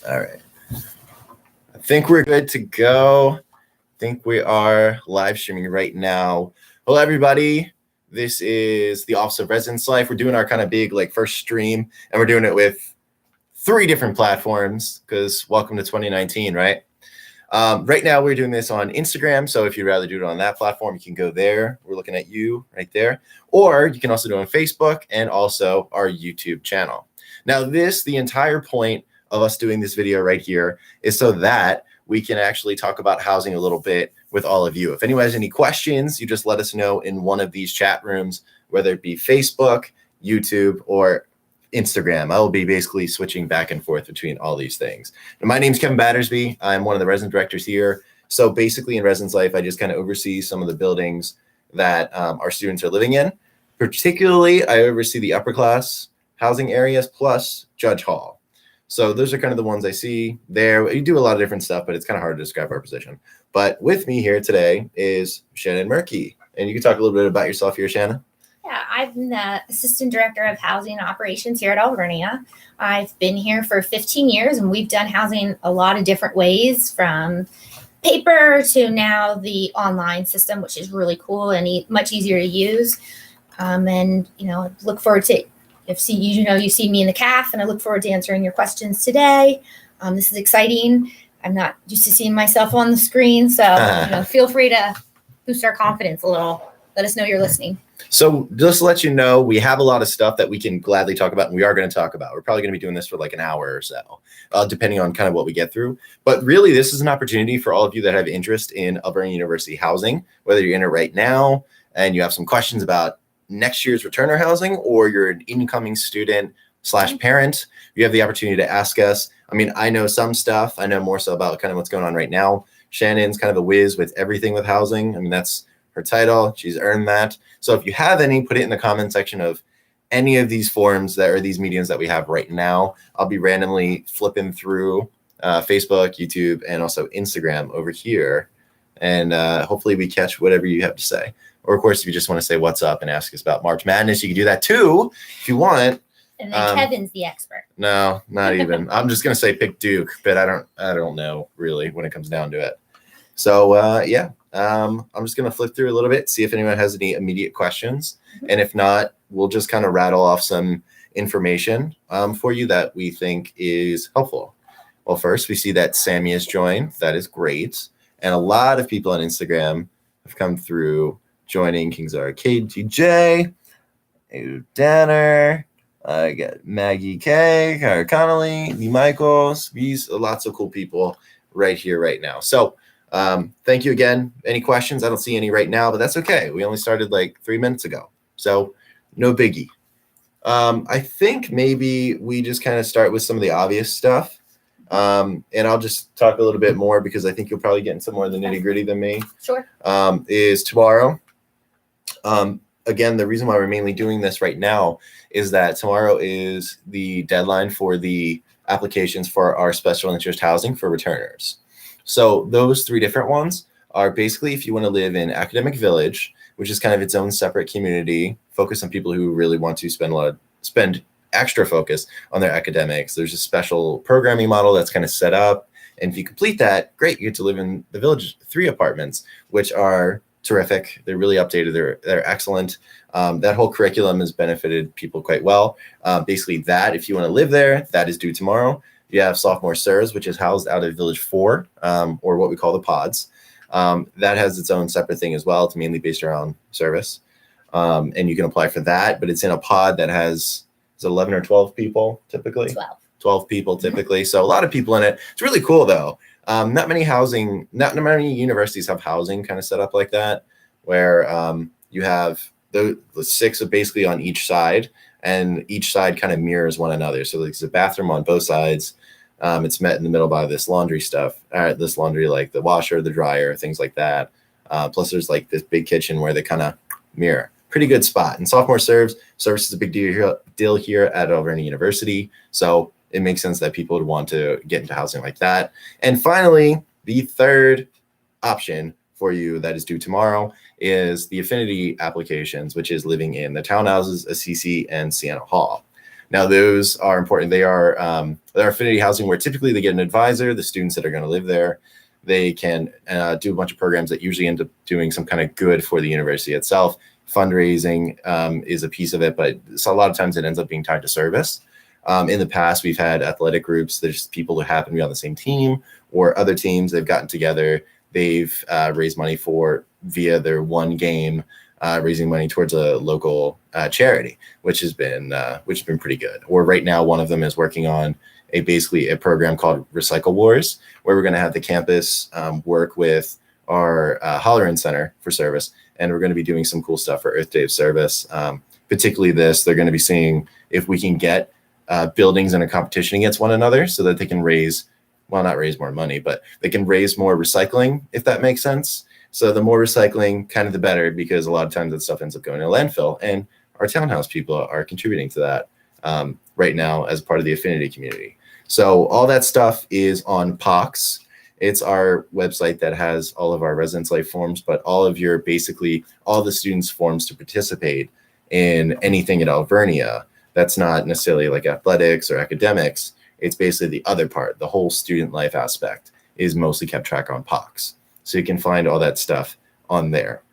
All right. I think we're good to go. I think we are live streaming right now. Hello, everybody. This is the Office of Residence Life. We're doing our kind of big first stream, and we're doing it with 3 different platforms because welcome to 2019, right? Right now, we're doing this on Instagram. So if you'd rather do it on that platform, you can go there. We're looking at you right there. Or you can also do it on Facebook and also our YouTube channel. Now, the entire point of us doing this video right here is so that we can actually talk about housing a little bit with all of you. If anyone has any questions, you just let us know in one of these chat rooms, whether it be Facebook, YouTube, or Instagram. I will be basically switching back and forth between all these things. And my name's Kevin Battersby. I'm one of the resident directors here. So basically in Residence Life, I just kind of oversee some of the buildings that our students are living in. Particularly, I oversee the upper class housing areas plus Judge Hall. So those are kind of the ones I see there. We do a lot of different stuff, but it's kind of hard to describe our position. But with me here today is Shannon Murky. And you can talk a little bit about yourself here, Shannon. Yeah, I'm the Assistant Director of Housing Operations here at Alvernia. I've been here for 15 years, and we've done housing a lot of different ways, from paper to now the online system, which is really cool and much easier to use. And, look forward to you see me in the CAF, and I look forward to answering your questions today. This is exciting. I'm not used to seeing myself on the screen, so feel free to boost our confidence a little. Let us know you're listening. So just to let you know, we have a lot of stuff that we can gladly talk about, and we are going to talk about. We're probably going to be doing this for an hour or so, depending on kind of what we get through. But really, this is an opportunity for all of you that have interest in Alvernia University housing, whether you're in it right now and you have some questions about next year's returner housing, or you're an incoming student / parent, you have the opportunity to ask us. I mean, I know some stuff. I know more so about kind of what's going on right now. Shannon's kind of a whiz with everything with housing. I mean, that's her title. She's earned that. So if you have any, put it in the comment section of any of these forums that are these mediums that we have right now. I'll be randomly flipping through Facebook, YouTube, and also Instagram over here. And hopefully we catch whatever you have to say. Or, of course, if you just want to say what's up and ask us about March Madness, you can do that too if you want. And then Kevin's the expert. No, not even. I'm just going to say pick Duke, but I don't know really when it comes down to it. So, I'm just going to flip through a little bit, see if anyone has any immediate questions. And if not, we'll just kind of rattle off some information for you that we think is helpful. Well, first, we see that Sammy has joined. That is great. And a lot of people on Instagram have come through joining. King's Arcade TJ, Danner, I got Maggie K, Kyra Connolly, Lee Michaels. These are lots of cool people right here, right now. So thank you again. Any questions? I don't see any right now, but that's okay. We only started 3 minutes ago. So no biggie. I think maybe we just kind of start with some of the obvious stuff. And I'll just talk a little bit more because I think you'll probably get into more of the nitty gritty than me. Sure. Is tomorrow. Again, the reason why we're mainly doing this right now is that tomorrow is the deadline for the applications for our special interest housing for returners. So those 3 different ones are basically if you want to live in Academic Village, which is kind of its own separate community, focused on people who really want to spend extra focus on their academics. There's a special programming model that's kind of set up. And if you complete that, great, you get to live in the Village 3 apartments, which are terrific. They're really updated. They're excellent. That whole curriculum has benefited people quite well. Basically that, if you want to live there, that is due tomorrow. You have sophomore SERS, which is housed out of Village 4, or what we call the pods. That has its own separate thing as well. It's mainly based around service. And you can apply for that, but it's in a pod that has 11 or 12 people typically. 12 people typically. So a lot of people in it. It's really cool though. Not many universities have housing kind of set up like that, where you have the 6 are basically on each side, and each side kind of mirrors one another. So there's a bathroom on both sides. It's met in the middle by this laundry stuff. This laundry, like the washer, the dryer, things like that. Plus there's this big kitchen where they kind of mirror. Pretty good spot. And sophomore service is a big deal here at Alvernia University. So it makes sense that people would want to get into housing like that. And finally, the 3rd option for you that is due tomorrow is the Affinity Applications, which is living in the townhouses, Assisi, and Siena Hall. Now, those are important. They're affinity housing where typically they get an advisor, the students that are going to live there. They can do a bunch of programs that usually end up doing some kind of good for the university itself. Fundraising is a piece of it, but a lot of times it ends up being tied to service. In the past, we've had athletic groups. There's people who happen to be on the same team or other teams. They've gotten together. They've raised money via their one game, raising money towards a local charity, which has been pretty good. Or right now, one of them is working on basically a program called Recycle Wars, where we're going to have the campus work with our Holleran Center for Service, and we're going to be doing some cool stuff for Earth Day of Service. Particularly this, they're going to be seeing if we can get buildings in a competition against one another so that they can not raise more money, but they can raise more recycling, if that makes sense. So the more recycling, kind of the better, because a lot of times that stuff ends up going to landfill, and our townhouse people are contributing to that right now as part of the Affinity community. So all that stuff is on POX. It's our website that has all of our Residence Life forms, but all the students' forms to participate in anything at Alvernia that's not necessarily like athletics or academics. It's basically the other part. The whole student life aspect is mostly kept track on POX. So you can find all that stuff on there.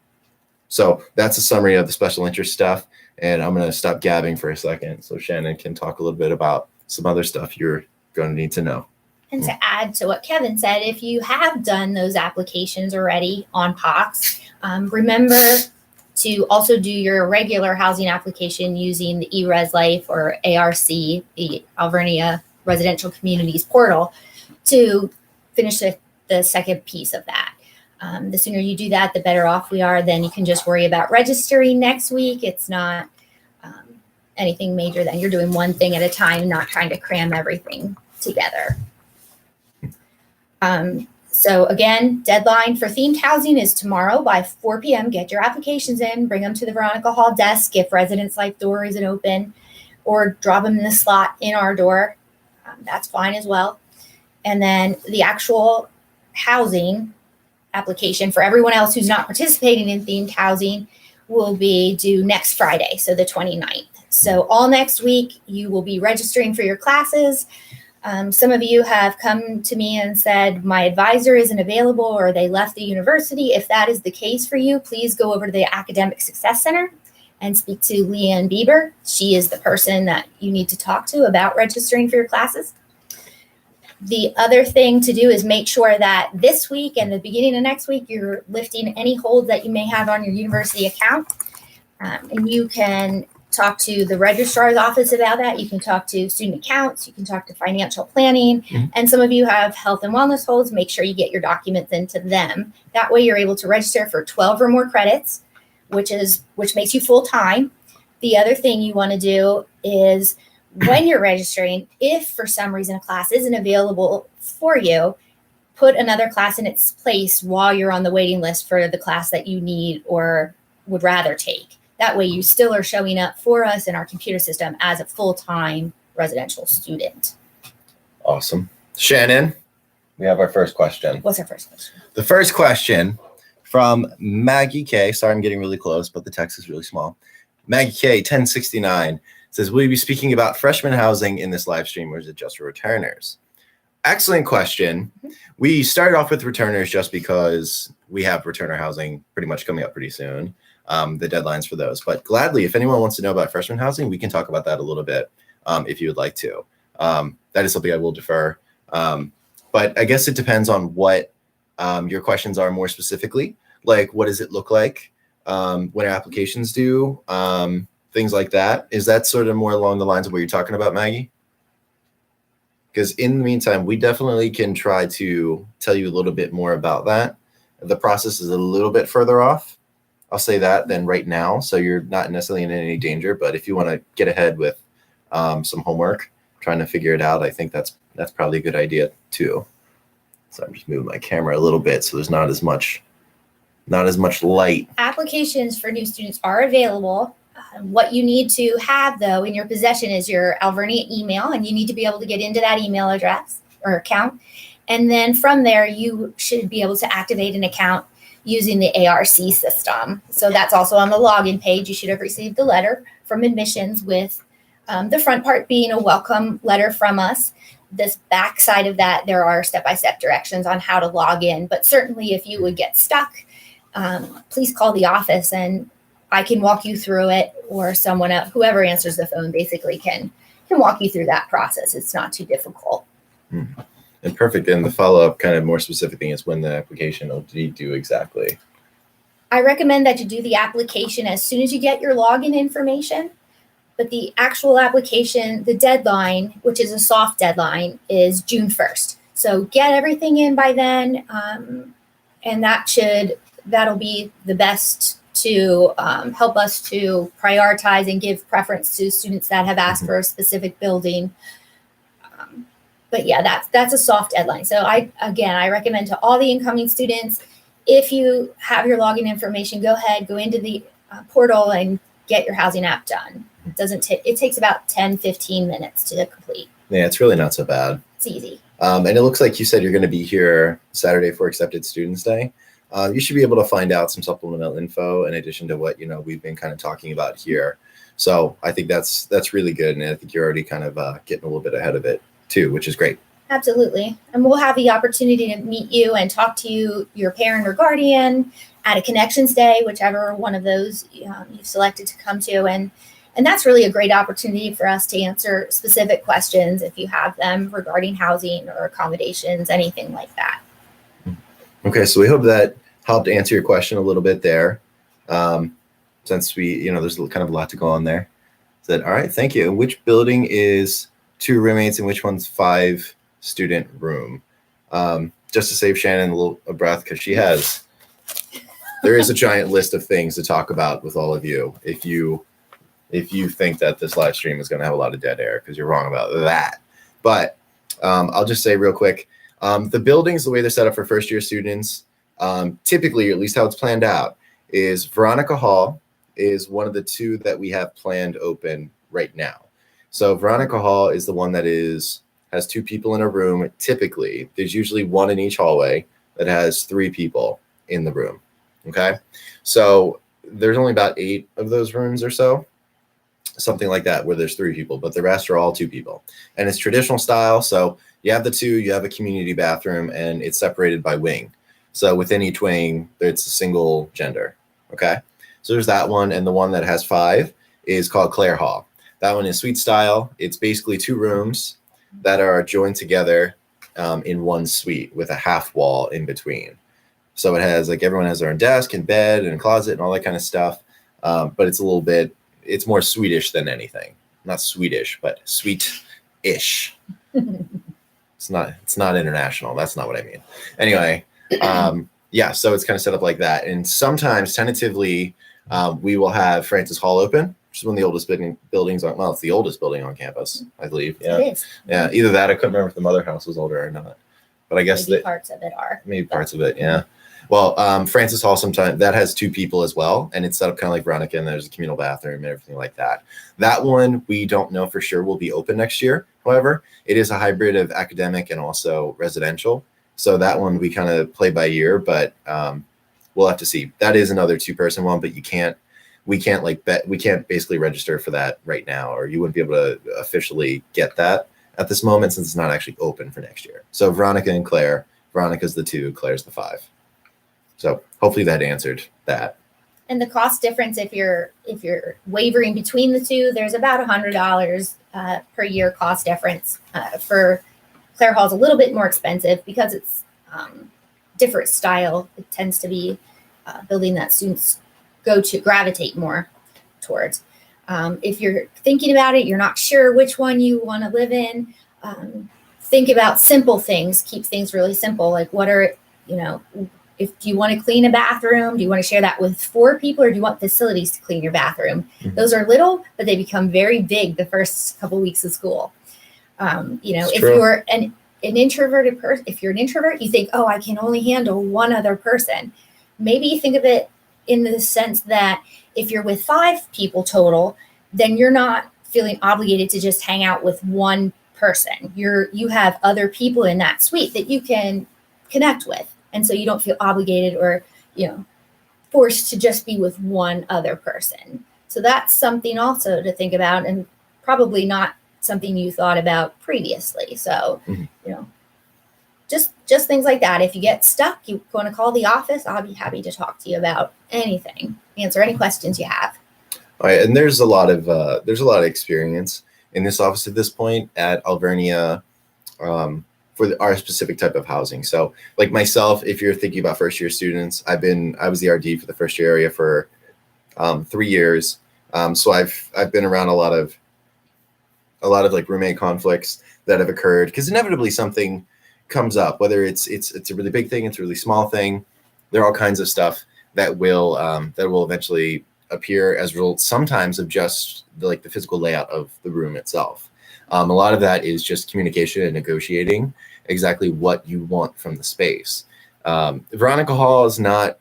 So that's a summary of the special interest stuff. And I'm going to stop gabbing for a second so Shannon can talk a little bit about some other stuff you're going to need to know. And to add to what Kevin said, if you have done those applications already on POX, remember to also do your regular housing application using the ResLife or ARC, the Alvernia Residential Communities portal, to finish the second piece of that. The sooner you do that, the better off we are. Then you can just worry about registering next week. It's not anything major. Then you're doing one thing at a time, not trying to cram everything together. So again, deadline for themed housing is tomorrow by 4 p.m. Get your applications in, bring them to the Veronica Hall desk if Residence Life door isn't open, or drop them in the slot in our door. That's fine as well. And then the actual housing application for everyone else who's not participating in themed housing will be due next Friday, so the 29th. So all next week, you will be registering for your classes. Some of you have come to me and said, my advisor isn't available or they left the university. If that is the case for you, please go over to the Academic Success Center and speak to Leanne Bieber. She is the person that you need to talk to about registering for your classes. The other thing to do is make sure that this week and the beginning of next week, you're lifting any holds that you may have on your university account. And you can talk to the registrar's office about that. You can talk to student accounts. You can talk to financial planning. Mm-hmm. And some of you have health and wellness holds. Make sure you get your documents into them. That way you're able to register for 12 or more credits, which makes you full time. The other thing you want to do is when you're registering, if for some reason a class isn't available for you, put another class in its place while you're on the waiting list for the class that you need or would rather take. That way you still are showing up for us in our computer system as a full-time residential student. Awesome. Shannon, we have our first question. What's our first question? The first question from Maggie K. Sorry, I'm getting really close, but the text is really small. Maggie K, 1069, says, will you be speaking about freshman housing in this live stream, or is it just for returners? Excellent question. Mm-hmm. We started off with returners just because we have returner housing pretty much coming up pretty soon. The deadlines for those, but gladly, if anyone wants to know about freshman housing, we can talk about that a little bit if you would like to. That is something I will defer. But I guess it depends on what your questions are more specifically. Like, what does it look like when our applications due? Things like that. Is that sort of more along the lines of what you're talking about, Maggie? Because in the meantime, we definitely can try to tell you a little bit more about that. The process is a little bit further off, I'll say that, than right now. So you're not necessarily in any danger. But if you want to get ahead with some homework, trying to figure it out, I think that's probably a good idea too. So I'm just moving my camera a little bit so there's not as much light. Applications for new students are available. What you need to have, though, in your possession is your Alvernia email, and you need to be able to get into that email address or account. And then from there, you should be able to activate an account using the ARC system. So that's also on the login page. You should have received the letter from admissions with The front part being a welcome letter from us. This back side of that, there are step-by-step directions on how to log in. But certainly if you would get stuck, please call the office and I can walk you through it, or someone else, whoever answers the phone basically can walk you through that process. It's not too difficult. Mm-hmm. And perfect. And the follow-up kind of more specific thing is when the application will be due exactly. I recommend that you do the application as soon as you get your login information. But the actual application, the deadline, which is a soft deadline, is June 1st. So get everything in by then, and that'll be the best to help us to prioritize and give preference to students that have asked for a specific building. But yeah, that's a soft deadline. So I recommend to all the incoming students, if you have your login information, go ahead, go into the portal and get your housing app done. It takes about 10-15 minutes to complete. Yeah, it's really not so bad. It's easy. And it looks like you said you're going to be here Saturday for Accepted Students Day. You should be able to find out some supplemental info in addition to what we've been kind of talking about here. So I think that's really good, and I think you're already kind of getting a little bit ahead of it too, which is great. Absolutely, and we'll have the opportunity to meet you and talk to you, your parent or guardian, at a Connections Day, whichever one of those you've selected to come to, and that's really a great opportunity for us to answer specific questions if you have them regarding housing or accommodations, anything like that. Okay, so we hope that helped answer your question a little bit there. Since there's kind of a lot to go on there. All right, thank you. And which building is 2 roommates and which one's 5 student room? Just to save Shannon a little breath, because there is a giant list of things to talk about with all of you. If you think that this live stream is going to have a lot of dead air, because you're wrong about that. But I'll just say real quick, the buildings, the way they're set up for first year students, typically, or at least how it's planned out, is Veronica Hall is one of the 2 that we have planned open right now. So Veronica Hall is the one that has 2 people in a room. Typically, there's usually 1 in each hallway that has 3 people in the room. Okay, so there's only about 8 of those rooms or so. Something like that, where there's 3 people, but the rest are all 2 people. And it's traditional style. So you have the 2, you have a community bathroom, and it's separated by wing. So within each wing, it's a single gender. Okay. So there's that one. And the one that has 5 is called Claire Hall. That one is suite style. It's basically 2 rooms that are joined together in one suite with a half wall in between. So it has everyone has their own desk and bed and closet and all that kind of stuff. But it's more Swedish than anything. Not Swedish, but sweet-ish. It's not international. That's not what I mean. Anyway, so it's kind of set up like that. And sometimes, tentatively, we will have Francis Hall open, which is one of the oldest buildings on. Well, it's the oldest building on campus, I believe. Yeah, it is. Yeah, either that. I couldn't remember if the mother house was older or not. But I guess maybe parts of it are. Maybe parts of it, yeah. Well, Francis Hall sometimes that has 2 people as well, and it's set up kind of like Veronica, and there's a communal bathroom and everything like that. That one we don't know for sure will be open next year. However, it is a hybrid of academic and also residential. So that one we kind of play by ear, but we'll have to see. That is another 2-person one, but we can't basically register for that right now, or you wouldn't be able to officially get that at this moment since it's not actually open for next year. So Veronica and Claire, Veronica's the 2, Claire's the 5. So hopefully that answered that. And the cost difference, if you're wavering between the 2, there's about $100 per year cost difference. For Claire Hall's a little bit more expensive because it's different style. It tends to be a building that students gravitate more towards. If you're thinking about it, you're not sure which one you want to live in, think about simple things. Keep things really simple. Like if you want to clean a bathroom, do you want to share that with 4 people, or do you want facilities to clean your bathroom? Mm-hmm. Those are little, but they become very big the first couple weeks of school. If you're an introverted person, if you're an introvert, you think, I can only handle 1 other person. Maybe you think of it in the sense that if you're with 5 people total, then you're not feeling obligated to just hang out with 1 person. You have other people in that suite that you can connect with. And so you don't feel obligated or, forced to just be with 1 other person. So that's something also to think about and probably not something you thought about previously. So, just things like that. If you get stuck, you want to call the office. I'll be happy to talk to you about anything, answer any questions you have. All right, and there's a lot of experience in this office at this point at Alvernia for our specific type of housing. So, like myself, if you're thinking about first year students, I was the RD for the first year area for 3 years. So I've been around a lot of like roommate conflicts that have occurred because inevitably something comes up, whether it's a really big thing, it's a really small thing. There are all kinds of stuff that will eventually appear as a result sometimes of just the physical layout of the room itself. A lot of that is just communication and negotiating exactly what you want from the space. Veronica Hall is not,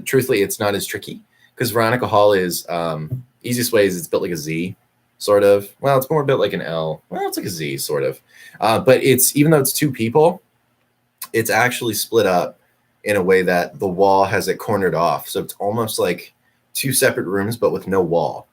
truthfully, it's not as tricky because Veronica Hall is, easiest way is it's built like a Z, sort of. Well, it's more built like an L. Well, it's like a Z, sort of. But even though it's 2 people, it's actually split up in a way that the wall has it cornered off. So it's almost like 2 separate rooms, but with no wall.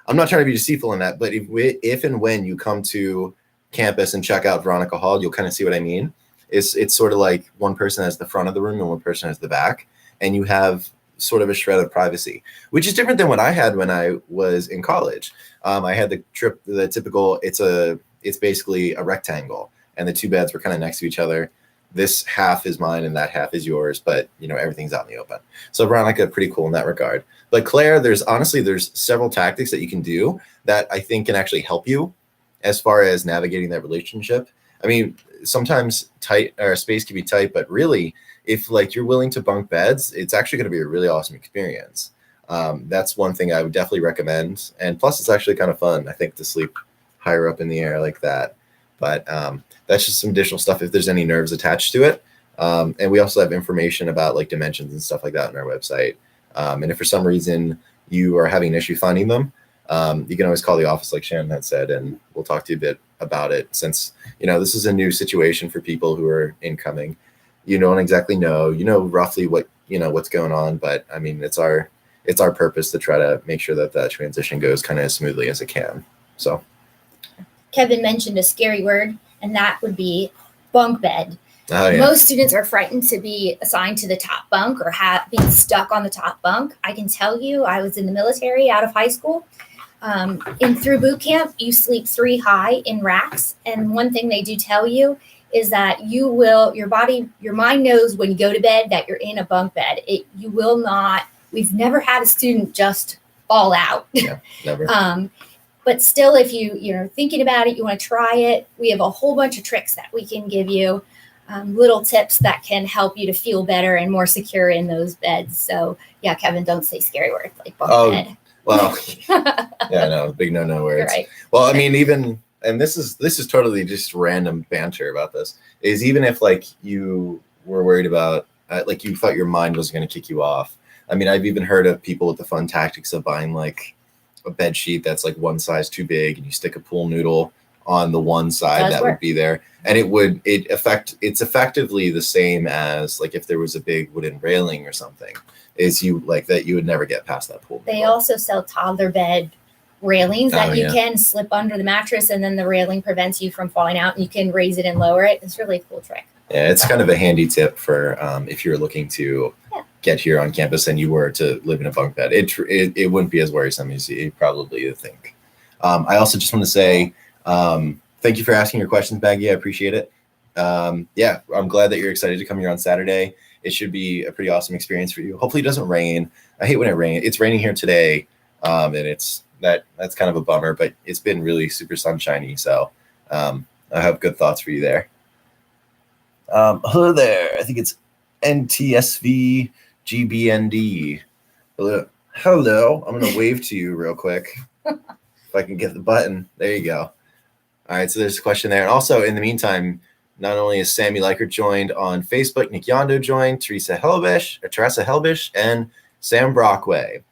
I'm not trying to be deceitful in that, but if and when you come to campus and check out Veronica Hall, you'll kind of see what I mean. It's sort of like one person has the front of the room and one person has the back, and you have sort of a shred of privacy, which is different than what I had when I was in college. I had the typical, it's basically a rectangle, and the 2 beds were kind of next to each other. This half is mine and that half is yours, but everything's out in the open. So Veronica, pretty cool in that regard. But Claire, there's several tactics that you can do that I think can actually help you as far as navigating that relationship. I mean, sometimes space can be tight, but really, if you're willing to bunk beds, it's actually going to be a really awesome experience. That's one thing I would definitely recommend. And plus, it's actually kind of fun, I think, to sleep higher up in the air like that. But that's just some additional stuff if there's any nerves attached to it. And we also have information about dimensions and stuff like that on our website. And if for some reason you are having an issue finding them, you can always call the office like Shannon had said, and we'll talk to you a bit about it, since this is a new situation for people who are incoming. You don't exactly know, roughly what's going on, but I mean, it's our purpose to try to make sure that transition goes kind of as smoothly as it can. So Kevin mentioned a scary word, and that would be bunk bed. Oh, yeah. Most students are frightened to be assigned to the top bunk or being stuck on the top bunk. I can tell you, I was in the military out of high school. Through boot camp, you sleep 3 high in racks. And one thing they do tell you is that your mind knows when you go to bed that you're in a bunk bed. We've never had a student just fall out. Yeah, never. But still, if you're thinking about it, you want to try it, we have a whole bunch of tricks that we can give you, little tips that can help you to feel better and more secure in those beds. So yeah, Kevin, don't say scary words like bunk bed. Well, yeah, no, big no words. You're right. Well, I mean, and this is totally just random banter about this, is even if you were worried about, you thought your mind was going to kick you off. I mean, I've even heard of people with the fun tactics of buying a bed sheet that's one size too big, and you stick a pool noodle on the one side that would be there, and it's effectively the same as if there was a big wooden railing or something, is you that you would never get past that pool noodle. They also sell toddler bed railings that you can slip under the mattress, and then the railing prevents you from falling out, and you can raise it and lower it. It's really a cool trick. Yeah, it's kind of a handy tip for if you're looking to get here on campus and you were to live in a bunk bed. It wouldn't be as worrisome as you probably think. I also just want to say thank you for asking your questions, Maggie. I appreciate it. Yeah, I'm glad that you're excited to come here on Saturday. It should be a pretty awesome experience for you. Hopefully it doesn't rain. I hate when it rains. It's raining here today, and that's kind of a bummer, but it's been really super sunshiny. So I have good thoughts for you there. Hello there. I think it's NTSV GBND. Hello. I'm going to wave to you real quick. If I can get the button. There you go. All right. So there's a question there. And also in the meantime, not only is Sammy Likert joined on Facebook, Nick Yondo joined, Teresa Helbish, and Sam Brockway.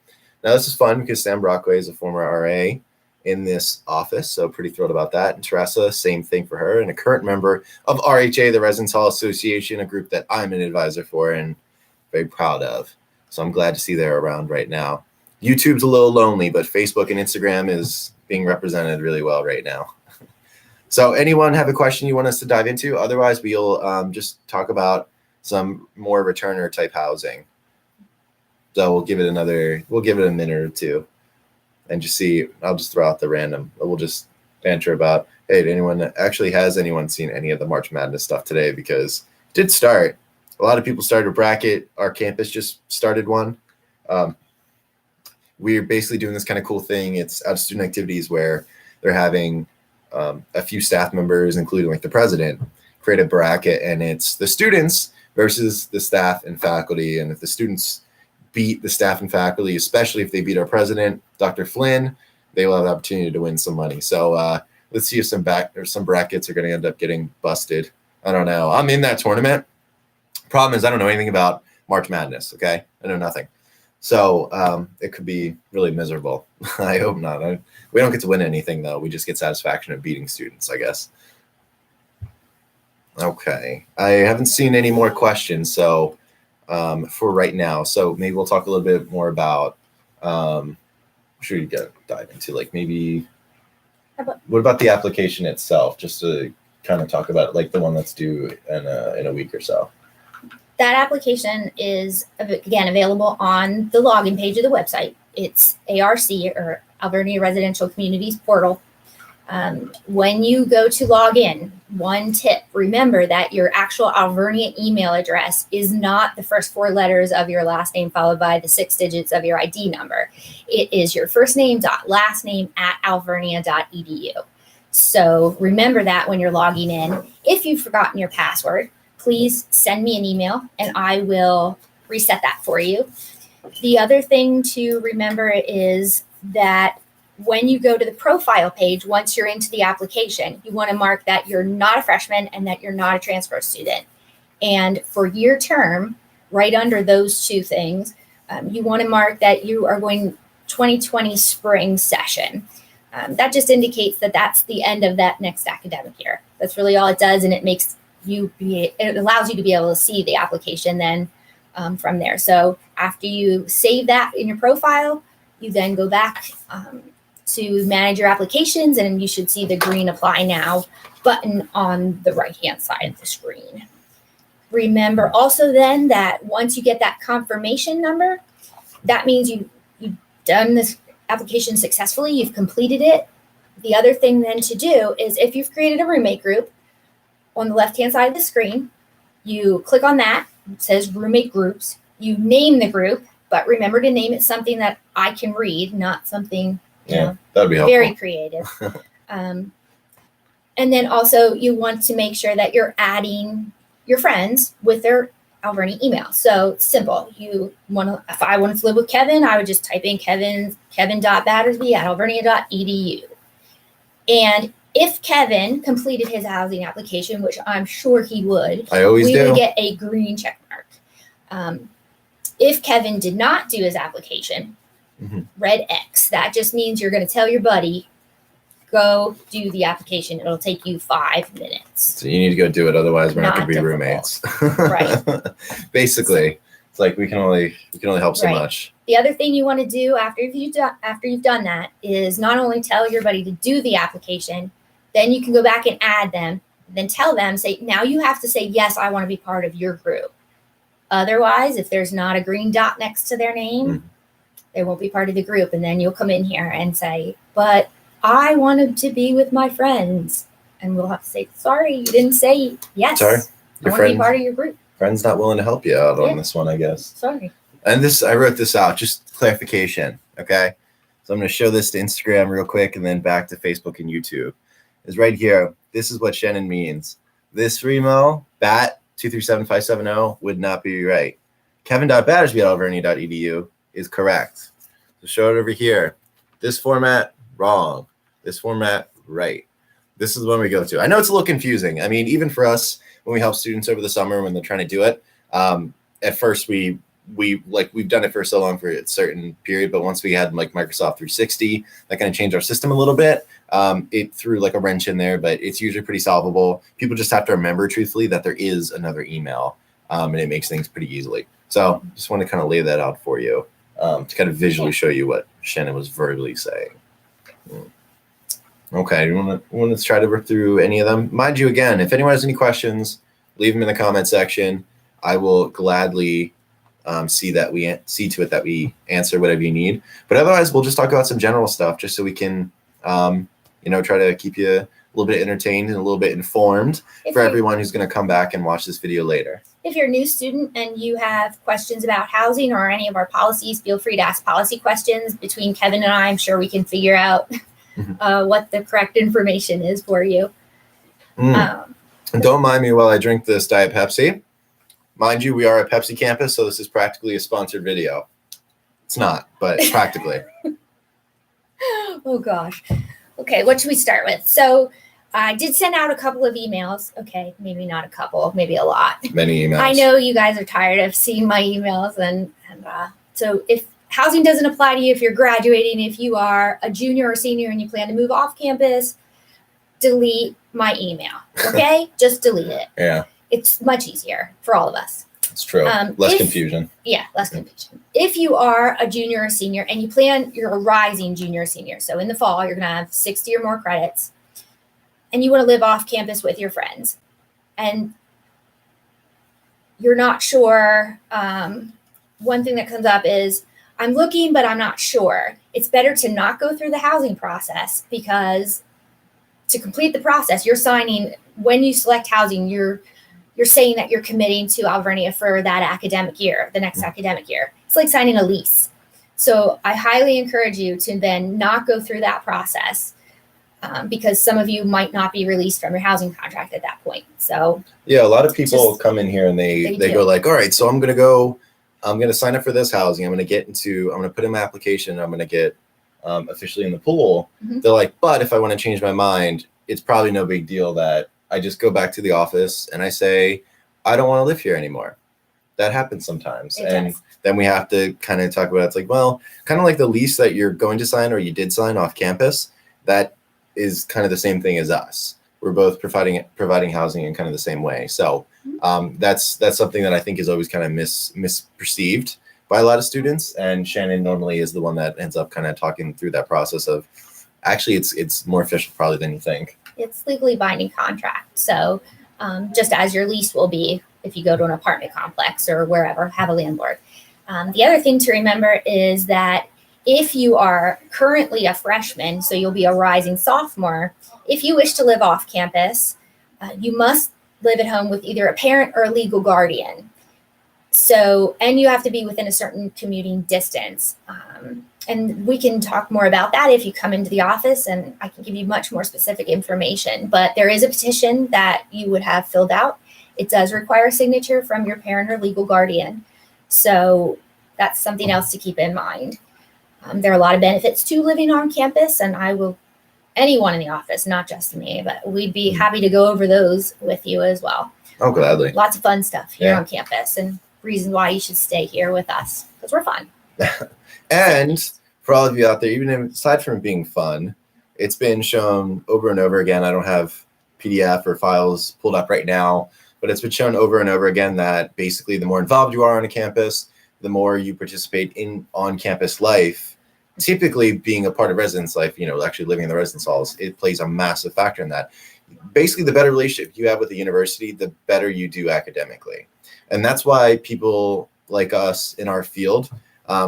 Now this is fun because Sam Brockway is a former RA in this office, so pretty thrilled about that. And Teresa, same thing for her, and a current member of RHA, the Residence Hall Association, a group that I'm an advisor for and very proud of. So I'm glad to see they're around right now. YouTube's a little lonely, but Facebook and Instagram is being represented really well right now. So anyone have a question you want us to dive into? Otherwise, we'll just talk about some more returner type housing. So we'll give it a minute or two and just see. I'll just throw out the random. We'll just banter about, hey, has anyone seen any of the March Madness stuff today? Because it did start. A lot of people started a bracket. Our campus just started one. We're basically doing this kind of cool thing. It's out of student activities where they're having a few staff members, including like the president, create a bracket, and it's the students versus the staff and faculty. And if the students beat the staff and faculty, especially if they beat our president, Dr. Flynn, they will have the opportunity to win some money. So let's see if some brackets are going to end up getting busted. I don't know. I'm in that tournament. Problem is, I don't know anything about March Madness. Okay, I know nothing. So it could be really miserable. I hope not. We don't get to win anything, though. We just get satisfaction of beating students, I guess. Okay. I haven't seen any more questions, so for right now. So maybe we'll talk a little bit more about should we dive into like maybe what about the application itself, just to kind of talk about like the one that's due in a week or so. That application is, again, available on the login page of the website. It's ARC, or Alvernia Residential Communities Portal. When you go to log in, one tip, remember that your actual Alvernia email address is not the first 4 letters of your last name followed by the 6 digits of your ID number. It is your first name dot last name at alvernia.edu. So remember that when you're logging in. If you've forgotten your password, please send me an email and I will reset that for you. The other thing to remember is that when you go to the profile page, once you're into the application, you want to mark that you're not a freshman and that you're not a transfer student. And for year term, right under those 2 things, you want to mark that you are going 2020 spring session. That just indicates that that's the end of that next academic year. That's really all it does, and it makes it allows you to be able to see the application then from there. So after you save that in your profile, you then go back to manage your applications, and you should see the green apply now button on the right hand side of the screen. Remember also then that once you get that confirmation number, that means you've done this application successfully, you've completed it. The other thing then to do is, if you've created a roommate group, on the left-hand side of the screen, you click on that. It says roommate groups. You name the group, but remember to name it something that I can read, not something that'd be helpful. Very creative. And then also you want to make sure that you're adding your friends with their Alvernia email. So simple. If I wanted to live with Kevin, I would just type in kevin.battersby@alvernia.edu. And if Kevin completed his housing application, which I'm sure he would, we would get a green check mark. If Kevin did not do his application, red X. That just means you're going to tell your buddy, go do the application. It'll take you 5 minutes. So you need to go do it, otherwise we're not going to be roommates. Right. Basically, it's like we can only help so much. The other thing you want to do after you've done that is not only tell your buddy to do the application, then you can go back and add them, then tell them, now you have to say, yes, I want to be part of your group. Otherwise, if there's not a green dot next to their name, they won't be part of the group. And then you'll come in here and say, but I wanted to be with my friends. And we'll have to say, sorry, you didn't say yes. Sorry. I want to be part of your group. Friend's not willing to help you out on this one, I guess. Sorry. And I wrote this out, just clarification, okay? So I'm going to show this to Instagram real quick and then back to Facebook and YouTube. Is right here. This is what Shannon means. This email, bat237570, would not be right. Kevin.battersby@alvernia.edu is correct. So show it over here. This format, wrong. This format, right. This is the one we go to. I know it's a little confusing. I mean, even for us, when we help students over the summer when they're trying to do it, at first we've done it for so long for a certain period, but once we had like Microsoft 360, that kind of changed our system a little bit. It threw like a wrench in there, but it's usually pretty solvable. People just have to remember truthfully that there is another email, and it makes things pretty easily. So just want to kind of lay that out for you, to kind of visually show you what Shannon was verbally saying. Okay, you want to try to rip through any of them? Mind you, again, if anyone has any questions, leave them in the comment section. I will gladly see to it that we answer whatever you need. But otherwise, we'll just talk about some general stuff, just so we can, try to keep you a little bit entertained and a little bit informed for everyone who's going to come back and watch this video later. If you're a new student and you have questions about housing or any of our policies, feel free to ask policy questions. Between Kevin and I'm sure we can figure out what the correct information is for you. And don't mind me while I drink this Diet Pepsi. Mind you, we are a Pepsi campus, so this is practically a sponsored video. It's not, but practically. Oh, gosh. Okay, what should we start with? So I did send out a couple of emails. Okay, maybe not a couple, maybe a lot. Many emails. I know you guys are tired of seeing my emails. And so if housing doesn't apply to you, if you're graduating, if you are a junior or senior and you plan to move off campus, delete my email, okay? Just delete it. Yeah. It's much easier for all of us. It's true. Less confusion. Yeah, less confusion. If you are a junior or senior and you're a rising junior or senior, so in the fall, you're going to have 60 or more credits, and you want to live off campus with your friends, and you're not sure, one thing that comes up is, I'm looking, but I'm not sure. It's better to not go through the housing process, because to complete the process, you're signing, when you select housing, you're saying that you're committing to Alvernia for that academic year, the next academic year. It's like signing a lease. So I highly encourage you to then not go through that process, because some of you might not be released from your housing contract at that point. So yeah, a lot of people come in here and they go like, all right, so I'm going to sign up for this housing. I'm going to put in my application. I'm going to get officially in the pool. Mm-hmm. They're like, but if I want to change my mind, it's probably no big deal that I just go back to the office and I say, I don't want to live here anymore. That happens sometimes. Then we have to kind of talk about, it's like, well, kind of like the lease that you're going to sign or you did sign off campus, that is kind of the same thing as us. We're both providing housing in kind of the same way. So that's something that I think is always kind of misperceived by a lot of students. And Shannon normally is the one that ends up kind of talking through that process of, actually, it's more official probably than you think. It's legally binding contract. So just as your lease will be if you go to an apartment complex or wherever, have a landlord. The other thing to remember is that if you are currently a freshman, so you'll be a rising sophomore, if you wish to live off campus, you must live at home with either a parent or a legal guardian. So, and you have to be within a certain commuting distance. And we can talk more about that if you come into the office, and I can give you much more specific information. But there is a petition that you would have filled out. It does require a signature from your parent or legal guardian. So that's something else to keep in mind. There are a lot of benefits to living on campus, and anyone in the office, not just me, but we'd be happy to go over those with you as well. Oh, gladly. Lots of fun stuff here on campus, and reasons why you should stay here with us, because we're fun. And for all of you out there, even aside from being fun, it's been shown over and over again. I don't have PDF or files pulled up right now, but it's been shown over and over again that basically the more involved you are on a campus, the more you participate in on-campus life, typically being a part of residence life, actually living in the residence halls, it plays a massive factor in that. Basically, the better relationship you have with the university, the better you do academically. And that's why people like us in our field,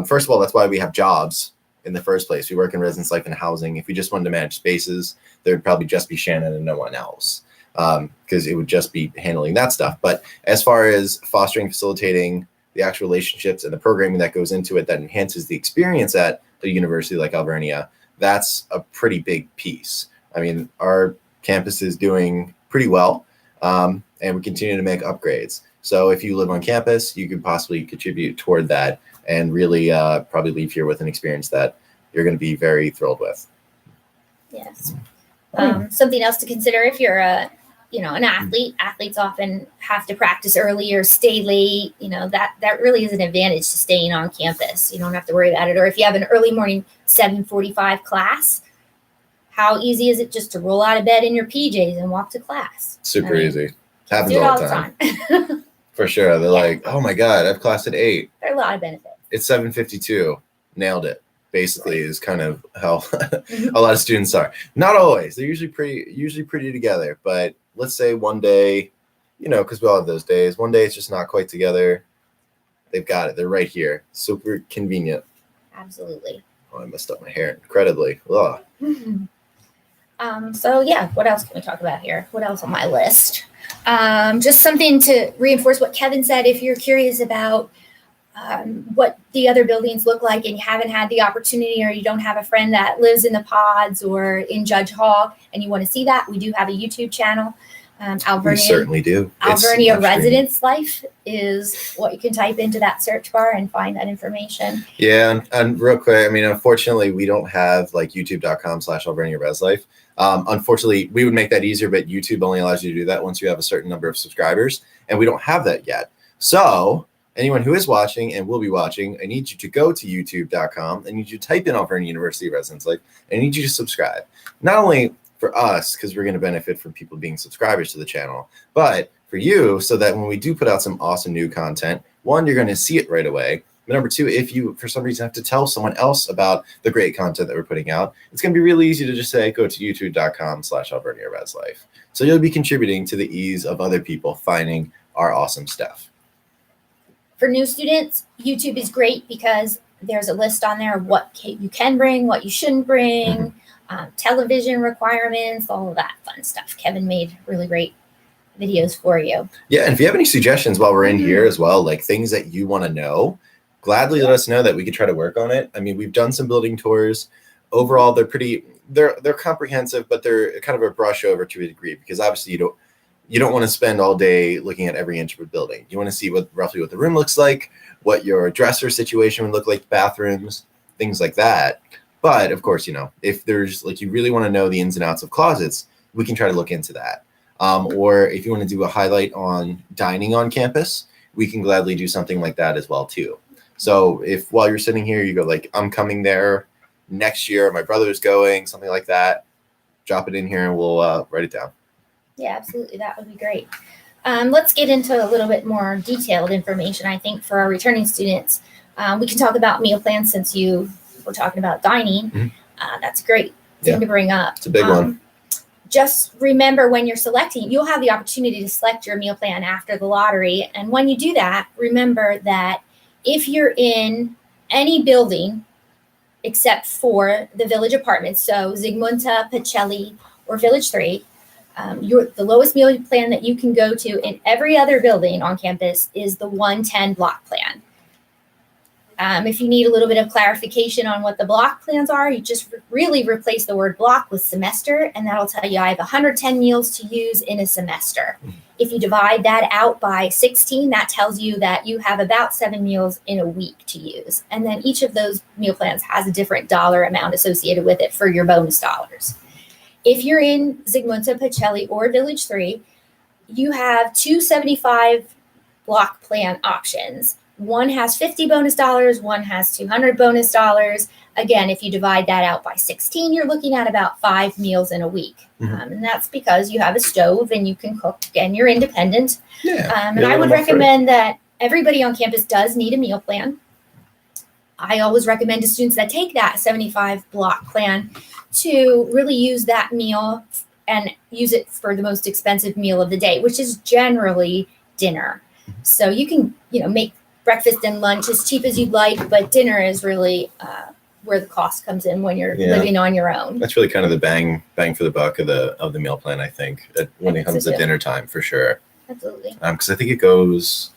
first of all, that's why we have jobs in the first place. We work in residence life and housing. If we just wanted to manage spaces, there would probably just be Shannon and no one else, because it would just be handling that stuff. But as far as fostering, facilitating the actual relationships and the programming that goes into it that enhances the experience at a university like Alvernia, that's a pretty big piece. I mean, our campus is doing pretty well, and we continue to make upgrades. So if you live on campus, you could possibly contribute toward that and really probably leave here with an experience that you're going to be very thrilled with. Yes. Something else to consider if you're an athlete. Athletes often have to practice early or stay late. That really is an advantage to staying on campus. You don't have to worry about it. Or if you have an early morning 7:45 class, how easy is it just to roll out of bed in your PJs and walk to class? Super easy. Happens all the time. For sure. They're like, oh my God, I have class at 8. There are a lot of benefits. It's 7:52. Nailed it. basically is kind of how a lot of students are. Not always. They're usually pretty together. But let's say one day, because we all have those days. One day it's just not quite together. They've got it. They're right here. Super convenient. Absolutely. Oh, I messed up my hair incredibly. Ugh. So yeah, what else can we talk about here? What else on my list? Just something to reinforce what Kevin said. If you're curious about what the other buildings look like and you haven't had the opportunity, or you don't have a friend that lives in the pods or in Judge Hall and you want to see that, we do have a YouTube channel. We certainly do. Alvernia Residence Life is what you can type into that search bar and find that information. Yeah, and real quick, I mean, unfortunately, we don't have like youtube.com/Alvernia ResLife. Unfortunately, we would make that easier, but YouTube only allows you to do that once you have a certain number of subscribers, and we don't have that yet. So anyone who is watching and will be watching, I need you to go to youtube.com. I need you to type in Alvernia University Residence Life. I need you to subscribe. Not only for us, because we're going to benefit from people being subscribers to the channel, but for you, so that when we do put out some awesome new content, one, you're going to see it right away. But number two, if you, for some reason, have to tell someone else about the great content that we're putting out, it's going to be really easy to just say, go to youtube.com/Alvernia ResLife. So you'll be contributing to the ease of other people finding our awesome stuff. For new students, YouTube is great because there's a list on there of what you can bring, what you shouldn't bring, television requirements, all of that fun stuff. Kevin made really great videos for you. Yeah, and if you have any suggestions while we're in here as well, like things that you want to know, gladly let us know that we could try to work on it. I mean, we've done some building tours. Overall, they're comprehensive, but they're kind of a brush over to a degree, because obviously you don't want to spend all day looking at every inch of a building. You want to see roughly what the room looks like, what your dresser situation would look like, bathrooms, things like that. But of course, if there's like, you really want to know the ins and outs of closets, we can try to look into that. Or if you want to do a highlight on dining on campus, we can gladly do something like that as well too. So if while you're sitting here, you go like, I'm coming there next year, my brother's going, something like that, drop it in here and we'll write it down. Yeah, absolutely. That would be great. Let's get into a little bit more detailed information, I think, for our returning students. We can talk about meal plans since you were talking about dining. Mm-hmm. That's a great thing to bring up. It's a big one. Just remember, when you're selecting, you'll have the opportunity to select your meal plan after the lottery. And when you do that, remember that if you're in any building except for the Village Apartments, so Zygmunta, Pacelli, or Village 3, the lowest meal plan that you can go to in every other building on campus is the 110 block plan. If you need a little bit of clarification on what the block plans are, you just really replace the word block with semester, and that'll tell you I have 110 meals to use in a semester. If you divide that out by 16, that tells you that you have about 7 meals in a week to use. And then each of those meal plans has a different dollar amount associated with it for your bonus dollars. If you're in Zygmunta, Pacelli, or Village 3, you have 275 block plan options. One has 50 bonus dollars, one has 200 bonus dollars. Again, if you divide that out by 16, you're looking at about 5 meals in a week. Mm-hmm. And that's because you have a stove and you can cook and you're independent. And I would recommend that everybody on campus does need a meal plan. I always recommend to students that take that 75 block plan to really use that meal and use it for the most expensive meal of the day, which is generally dinner. So you can, make breakfast and lunch as cheap as you'd like, but dinner is really where the cost comes in when you're living on your own. That's really kind of the bang for the buck of the meal plan, I think, when it comes to dinner time, for sure. Absolutely. Because I think it goes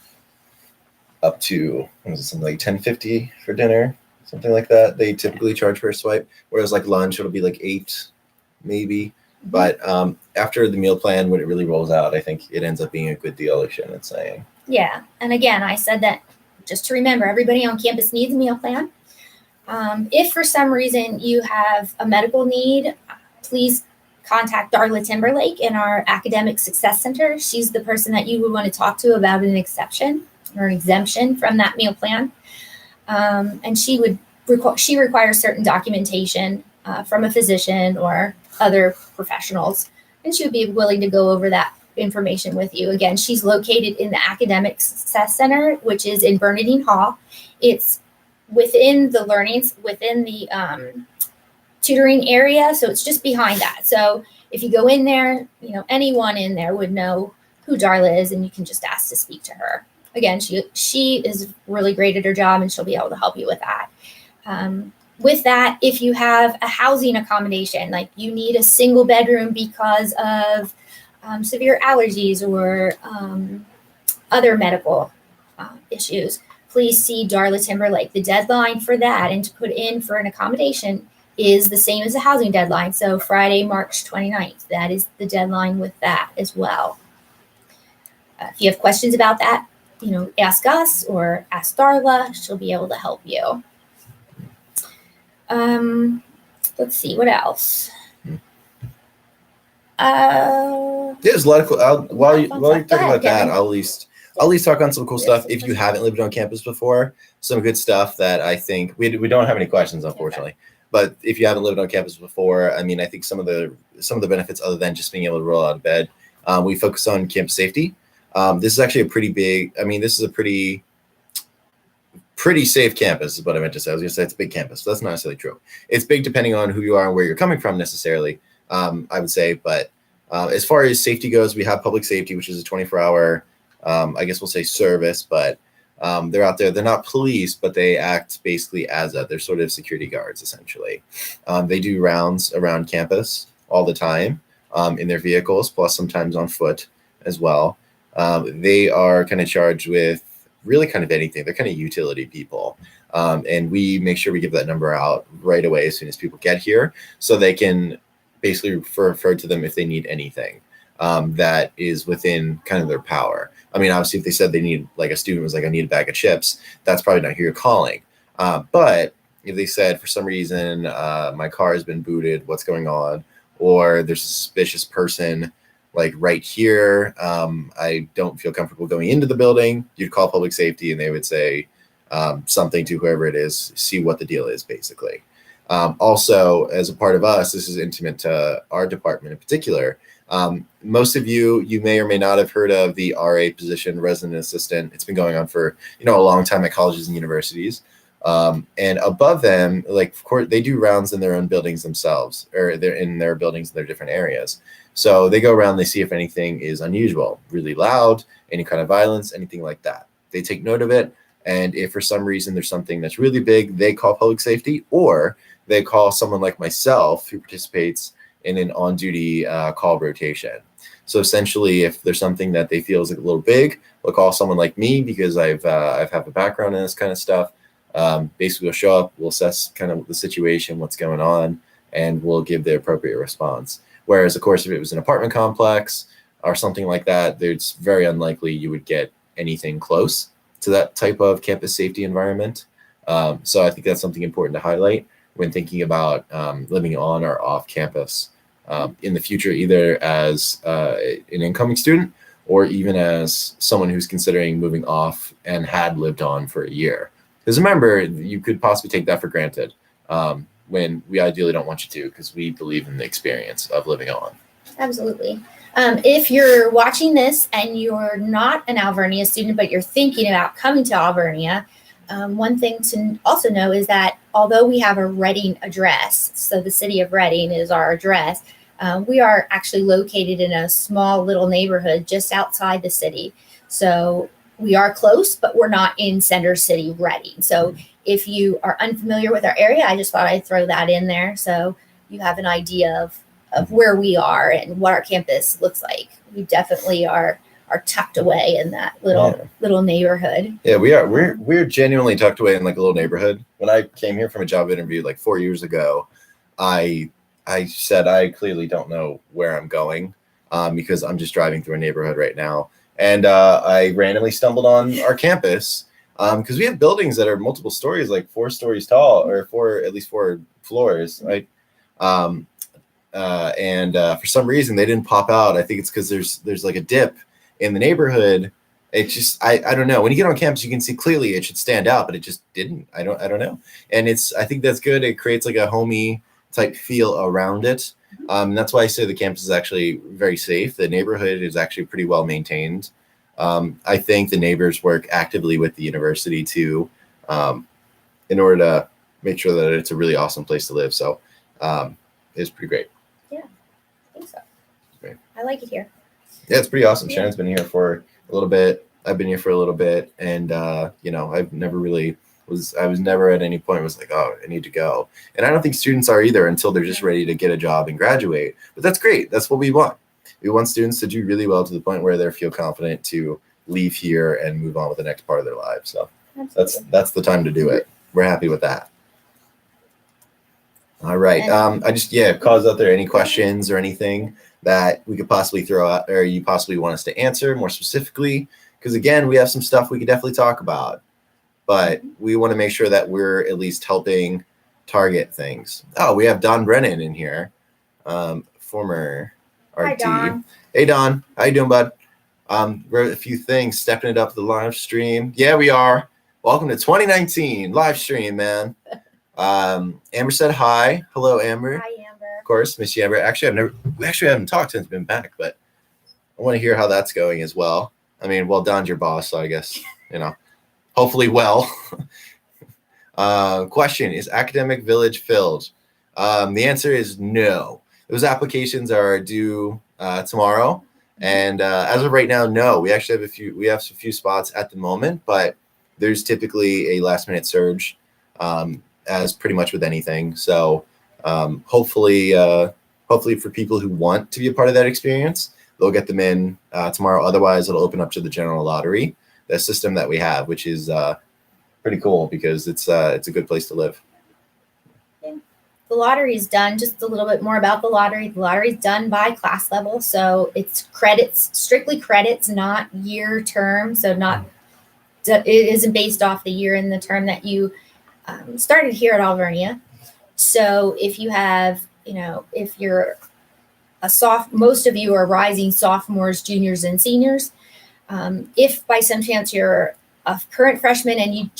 up to something like $10.50 for dinner, something like that. They typically charge for a swipe, whereas like lunch it'll be like $8 maybe. Mm-hmm. But after the meal plan, when it really rolls out, I think it ends up being a good deal, like Shannon's saying. Yeah, and again, I said that just to remember, everybody on campus needs a meal plan. If for some reason you have a medical need, please contact Darla Timberlake in our Academic Success Center. She's the person that you would want to talk to about an exception or an exemption from that meal plan. And she requires certain documentation from a physician or other professionals, and she would be willing to go over that information with you. Again, she's located in the Academic Success Center, which is in Bernardine Hall. It's within the learnings, within the tutoring area. So it's just behind that. So if you go in there, anyone in there would know who Darla is, and you can just ask to speak to her. Again, she is really great at her job, and she'll be able to help you with that. With that, if you have a housing accommodation, like you need a single bedroom because of severe allergies or other medical issues, please see Darla Timberlake. The deadline for that and to put in for an accommodation is the same as the housing deadline. So Friday, March 29th, that is the deadline with that as well. If you have questions about that, ask us or ask Darla. She'll be able to help you. Let's see, what else? There's a lot of cool. While you're talking about that, I'll at least talk on some cool stuff. If you haven't lived on campus before, some good stuff that I think we don't have any questions, unfortunately. Okay. But if you haven't lived on campus before, I mean, I think some of the benefits, other than just being able to roll out of bed, we focus on campus safety. This is actually a pretty big. I mean, this is a pretty safe campus, is what I meant to say. I was going to say it's a big campus. That's not necessarily true. It's big depending on who you are and where you're coming from, necessarily. I would say, but as far as safety goes, we have public safety, which is a 24-hour, I guess we'll say service, but they're out there. They're not police, but they act basically as they're sort of security guards, essentially. They do rounds around campus all the time in their vehicles, plus sometimes on foot as well. They are kind of charged with really kind of anything. They're kind of utility people. And we make sure we give that number out right away as soon as people get here, so they can basically refer to them if they need anything that is within kind of their power. I mean, obviously, if they said they need, like a student was like, I need a bag of chips, that's probably not who you're calling. But if they said, for some reason, my car has been booted, what's going on? Or there's a suspicious person like right here, I don't feel comfortable going into the building, you'd call public safety and they would say something to whoever it is, see what the deal is, basically. Also, as a part of us, this is intimate to our department in particular. Most of you may or may not have heard of the RA position, resident assistant. It's been going on for, a long time at colleges and universities. And above them, like, of course, they do rounds in their own buildings themselves, or they're in their buildings in their different areas. So they go around, they see if anything is unusual, really loud, any kind of violence, anything like that. They take note of it. And if for some reason there's something that's really big, they call public safety, or they call someone like myself who participates in an on-duty call rotation. So essentially, if there's something that they feel is a little big, they'll call someone like me because I have a background in this kind of stuff. Basically, we'll show up, we'll assess kind of the situation, what's going on, and we'll give the appropriate response. Whereas, of course, if it was an apartment complex or something like that, it's very unlikely you would get anything close to that type of campus safety environment. So I think that's something important to highlight when thinking about living on or off campus in the future, either as an incoming student or even as someone who's considering moving off and had lived on for a year. Because remember, you could possibly take that for granted when we ideally don't want you to, because we believe in the experience of living on. Absolutely. If you're watching this and you're not an Alvernia student, but you're thinking about coming to Alvernia, one thing to also know is that although we have a Reading address, so the city of Reading is our address, we are actually located in a small little neighborhood just outside the city. So we are close, but we're not in Center City, Reading. So if you are unfamiliar with our area, I just thought I'd throw that in there so you have an idea of where we are and what our campus looks like. We definitely are tucked away in that little neighborhood. Yeah, we are. We're genuinely tucked away in like a little neighborhood. When I came here from a job interview like 4 years ago, I said I clearly don't know where I'm going because I'm just driving through a neighborhood right now. And I randomly stumbled on our campus because we have buildings that are multiple stories, like 4 stories tall, or at least 4 floors, right? And for some reason they didn't pop out. I think it's because there's like a dip in the neighborhood. It's just I don't know. When you get on campus, you can see clearly it should stand out, but it just didn't. I don't know. And I think that's good. It creates like a homey type feel around it. That's why I say the campus is actually very safe. The neighborhood is actually pretty well maintained. I think the neighbors work actively with the university to in order to make sure that it's a really awesome place to live. So it's pretty great. Yeah, I think so. Great. I like it here. Yeah, it's pretty awesome. Yeah. Shannon's been here for a little bit. I've been here for a little bit, and I've never really I was never at any point was like, oh, I need to go. And I don't think students are either until they're just ready to get a job and graduate. But that's great. That's what we want. We want students to do really well to the point where they feel confident to leave here and move on with the next part of their lives. So that's the time to do it. We're happy with that. All right. I just, cause out there any questions or anything that we could possibly throw out or you possibly want us to answer more specifically. Because again, we have some stuff we could definitely talk about, but we want to make sure that we're at least helping target things. Oh, we have Don Brennan in here, former RT. Hi, Don. Hey, Don. How you doing, bud? Wrote a few things, stepping it up the live stream. Yeah, we are. Welcome to 2019 live stream, man. Amber said hi. Hello, Amber. Hi, Amber. Of course, miss you, Amber. Actually, we haven't talked since been back, but I want to hear how that's going as well. I mean, well, Don's your boss, so I guess, hopefully well. Question, is Academic Village filled? The answer is no. Those applications are due tomorrow. And as of right now, no. We actually have a few spots at the moment, but there's typically a last minute surge, as pretty much with anything. So hopefully for people who want to be a part of that experience, they'll get them in tomorrow. Otherwise, it'll open up to the general lottery, the system that we have, which is pretty cool because it's a good place to live. The lottery is done. Just a little bit more about the lottery. The lottery is done by class level, so it's credits, strictly credits, not year term. So it isn't based off the year and the term that you started here at Alvernia. So if you have, if you're most of you are rising sophomores, juniors, and seniors. If by some chance you're a current freshman and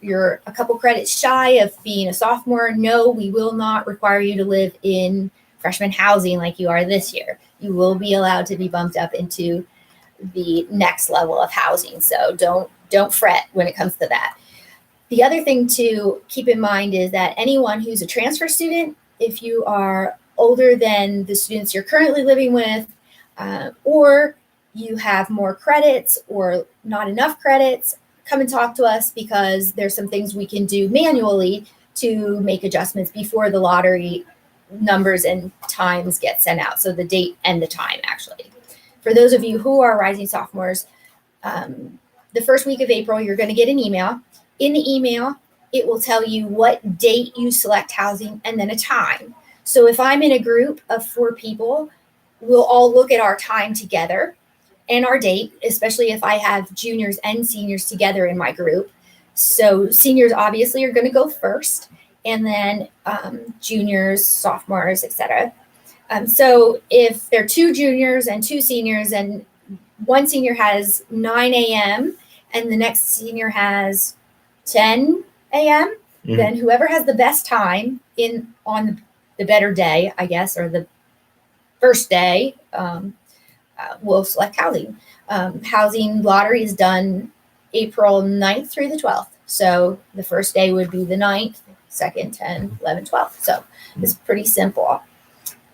you're a couple credits shy of being a sophomore, no, we will not require you to live in freshman housing like you are this year. You will be allowed to be bumped up into the next level of housing. So don't fret when it comes to that. The other thing to keep in mind is that anyone who's a transfer student, if you are older than the students you're currently living with, or you have more credits or not enough credits, come and talk to us because there's some things we can do manually to make adjustments before the lottery numbers and times get sent out. So the date and the time, actually. For those of you who are rising sophomores, the first week of April, you're going to get an email. In the email, it will tell you what date you select housing and then a time. So if I'm in a group of 4 people, we'll all look at our time together and our date, especially if I have juniors and seniors together in my group. So seniors obviously are going to go first, and then juniors, sophomores, etc. So if there are 2 juniors and 2 seniors, and one senior has 9 a.m. and the next senior has 10 a.m., then whoever has the best time on the better day, I guess, or the first day, will select housing. Housing lottery is done April 9th through the 12th. So the first day would be the 9th, 2nd, 10, 11, 12. So it's pretty simple.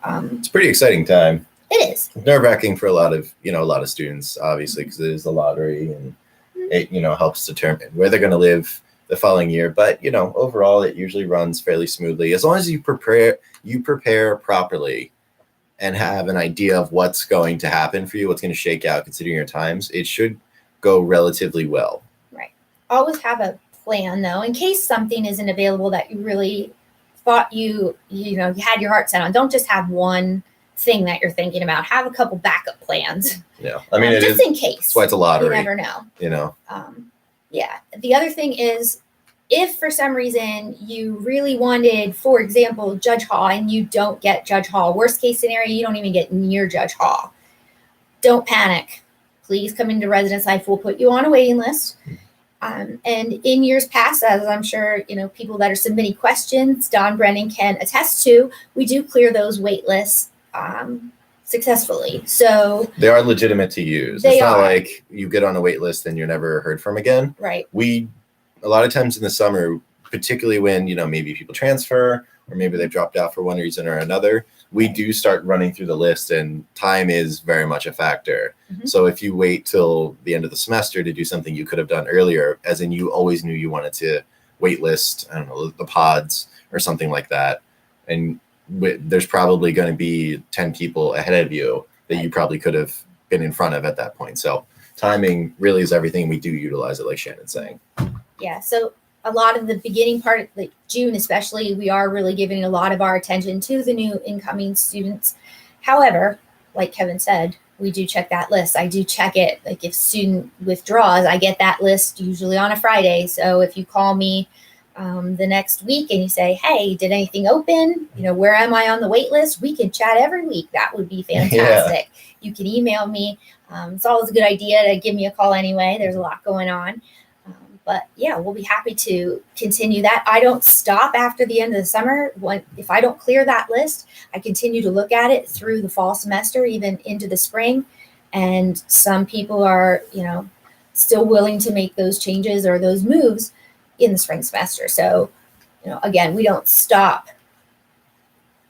It's a pretty exciting time. It is. Nerve-wracking for a lot of students, obviously, because it is the lottery and it, helps determine where they're going to live the following year. But, overall, it usually runs fairly smoothly. As long as you prepare properly and have an idea of what's going to happen for you, what's going to shake out considering your times, it should go relatively well. Right. Always have a plan, though, in case something isn't available that you really thought you had your heart set on. Don't just have one thing that you're thinking about. Have a couple backup plans. Yeah. I mean, just in case. That's why it's a lottery. You never know. Yeah. The other thing is, if for some reason you really wanted, for example, Judge Hall, and you don't get Judge Hall, worst case scenario, you don't even get near Judge Hall. Don't panic. Please come into Residence Life. We'll put you on a waiting list. And in years past, as I'm sure, people that are submitting questions, Don Brennan can attest to, we do clear those wait lists successfully. So they are legitimate to use. It's not like you get on a wait list and you're never heard from again. Right. A lot of times in the summer, particularly when, maybe people transfer or maybe they've dropped out for one reason or another, we do start running through the list, and time is very much a factor. So if you wait till the end of the semester to do something you could have done earlier, as in you always knew you wanted to wait list, I don't know, the pods or something like that, and there's probably going to be 10 people ahead of you that you probably could have been in front of at that point. So timing really is everything. We do utilize it, like Shannon's saying. Yeah. So a lot of the beginning part, like June especially, we are really giving a lot of our attention to the new incoming students. However, like Kevin said, we do check that list. I do check it. Like if student withdraws, I get that list usually on a Friday. So if you call me the next week and you say, hey, did anything open? Where am I on the wait list? We can chat every week. That would be fantastic. Yeah. You can email me. It's always a good idea to give me a call anyway. There's a lot going on. But yeah, we'll be happy to continue that. I don't stop after the end of the summer. If I don't clear that list, I continue to look at it through the fall semester, even into the spring. And some people are, still willing to make those changes or those moves in the spring semester. So, again, we don't stop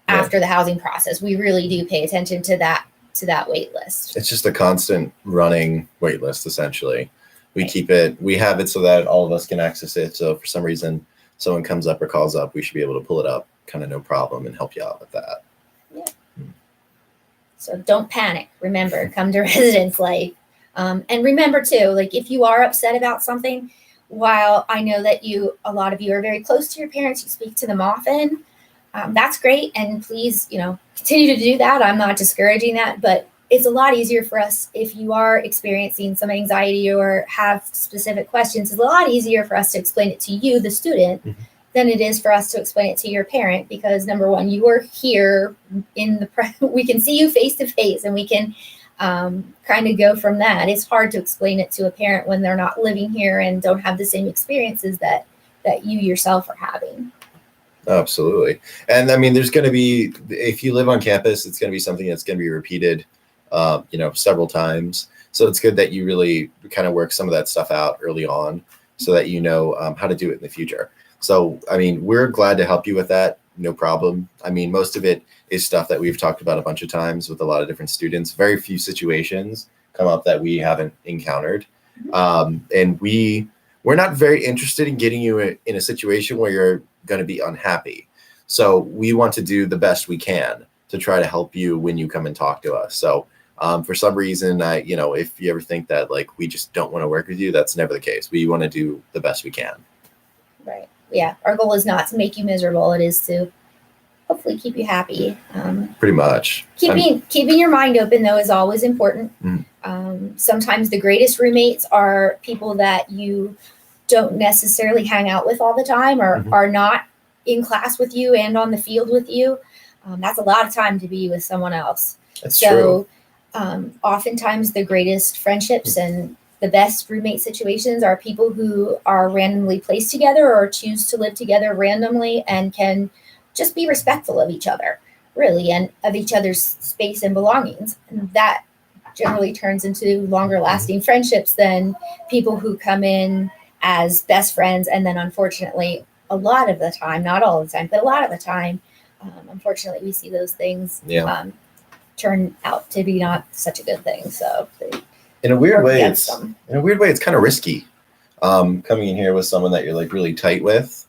after the housing process. We really do pay attention to that wait list. It's just a constant running wait list, essentially. We have it so that all of us can access it. So if for some reason someone comes up or calls up, we should be able to pull it up kind of no problem and help you out with that. Yeah. So don't panic. Remember, come to Residence Life. And remember too, like if you are upset about something, while I know that a lot of you are very close to your parents, you speak to them often, that's great. And please, continue to do that. I'm not discouraging that, but it's a lot easier for us if you are experiencing some anxiety or have specific questions. It's a lot easier for us to explain it to you, the student, than it is for us to explain it to your parent, because number one, you are here we can see you face to face and we can kind of go from that. It's hard to explain it to a parent when they're not living here and don't have the same experiences that you yourself are having. Absolutely. And I mean, there's going to be, if you live on campus, it's going to be something that's going to be repeated, several times. So it's good that you really kind of work some of that stuff out early on so that you know how to do it in the future. So, I mean, we're glad to help you with that. No problem. I mean, most of it is stuff that we've talked about a bunch of times with a lot of different students. Very few situations come up that we haven't encountered. And we're not very interested in getting you in a situation where you're going to be unhappy. So we want to do the best we can to try to help you when you come and talk to us. So for some reason, if you ever think that like we just don't want to work with you, that's never the case. We want to do the best we can. Right. Yeah. Our goal is not to make you miserable. It is to hopefully keep you happy. Pretty much. Keeping your mind open, though, is always important. Sometimes the greatest roommates are people that you don't necessarily hang out with all the time or are not in class with you and on the field with you. That's a lot of time to be with someone else. That's true. Oftentimes the greatest friendships and the best roommate situations are people who are randomly placed together or choose to live together randomly and can just be respectful of each other, really, and of each other's space and belongings. And that generally turns into longer lasting friendships than people who come in as best friends. And then unfortunately, a lot of the time, not all the time, but a lot of the time, unfortunately, we see those things turn out to be not such a good thing. So in a weird way, it's kind of risky coming in here with someone that you're like really tight with.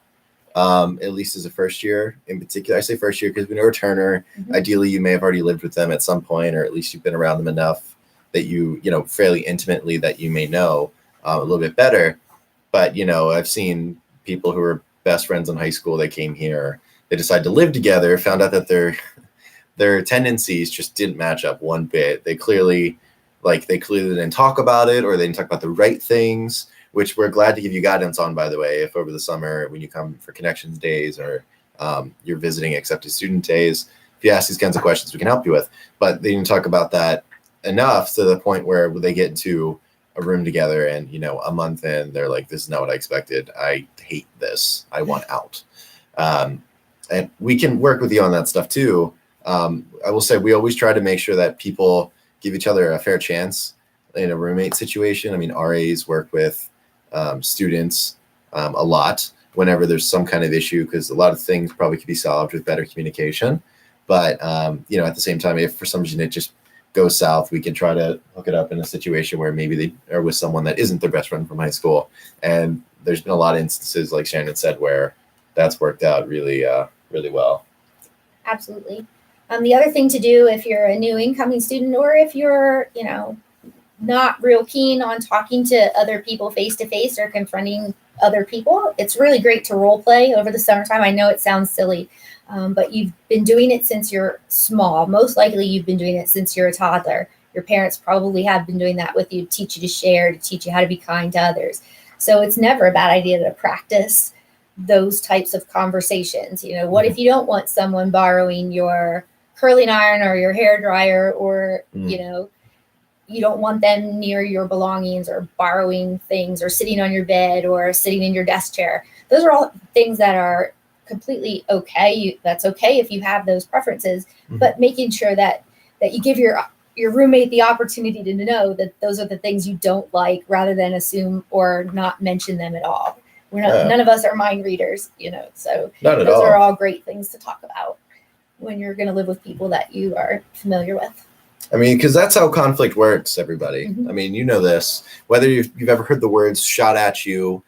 At least as a first year in particular. I say first year because we know a returner. Ideally, you may have already lived with them at some point, or at least you've been around them enough that you fairly intimately that you may know a little bit better. But, I've seen people who were best friends in high school. They came here, they decided to live together, found out that their tendencies just didn't match up one bit. They clearly didn't talk about it, or they didn't talk about the right things, which we're glad to give you guidance on, by the way, if over the summer when you come for connections days or you're visiting accepted student days, if you ask these kinds of questions, we can help you with. But they didn't talk about that enough to the point where they get into a room together and, a month in, they're like, this is not what I expected. I hate this. I want out. And we can work with you on that stuff too. I will say we always try to make sure that people give each other a fair chance in a roommate situation. I mean, RAs work with students a lot whenever there's some kind of issue, because a lot of things probably could be solved with better communication. But, at the same time, if for some reason it just goes south, we can try to hook it up in a situation where maybe they are with someone that isn't their best friend from high school. And there's been a lot of instances, like Shannon said, where that's worked out really, really well. Absolutely. The other thing to do if you're a new incoming student, or if you're, not real keen on talking to other people face to face or confronting other people, it's really great to role play over the summertime. I know it sounds silly, but you've been doing it since you're small. Most likely you've been doing it since you're a toddler. Your parents probably have been doing that with you, to teach you to share, to teach you how to be kind to others. So it's never a bad idea to practice those types of conversations. What if you don't want someone borrowing your curling iron or your hair dryer, or, you don't want them near your belongings, or borrowing things, or sitting on your bed, or sitting in your desk chair. Those are all things that are completely okay. That's okay if you have those preferences, but making sure that you give your roommate the opportunity to know that those are the things you don't like, rather than assume or not mention them at all. None of us are mind readers, so those are all great things to talk about when you're going to live with people that you are familiar with. I mean, because that's how conflict works, everybody. I mean, this, whether you've ever heard the words shot at you,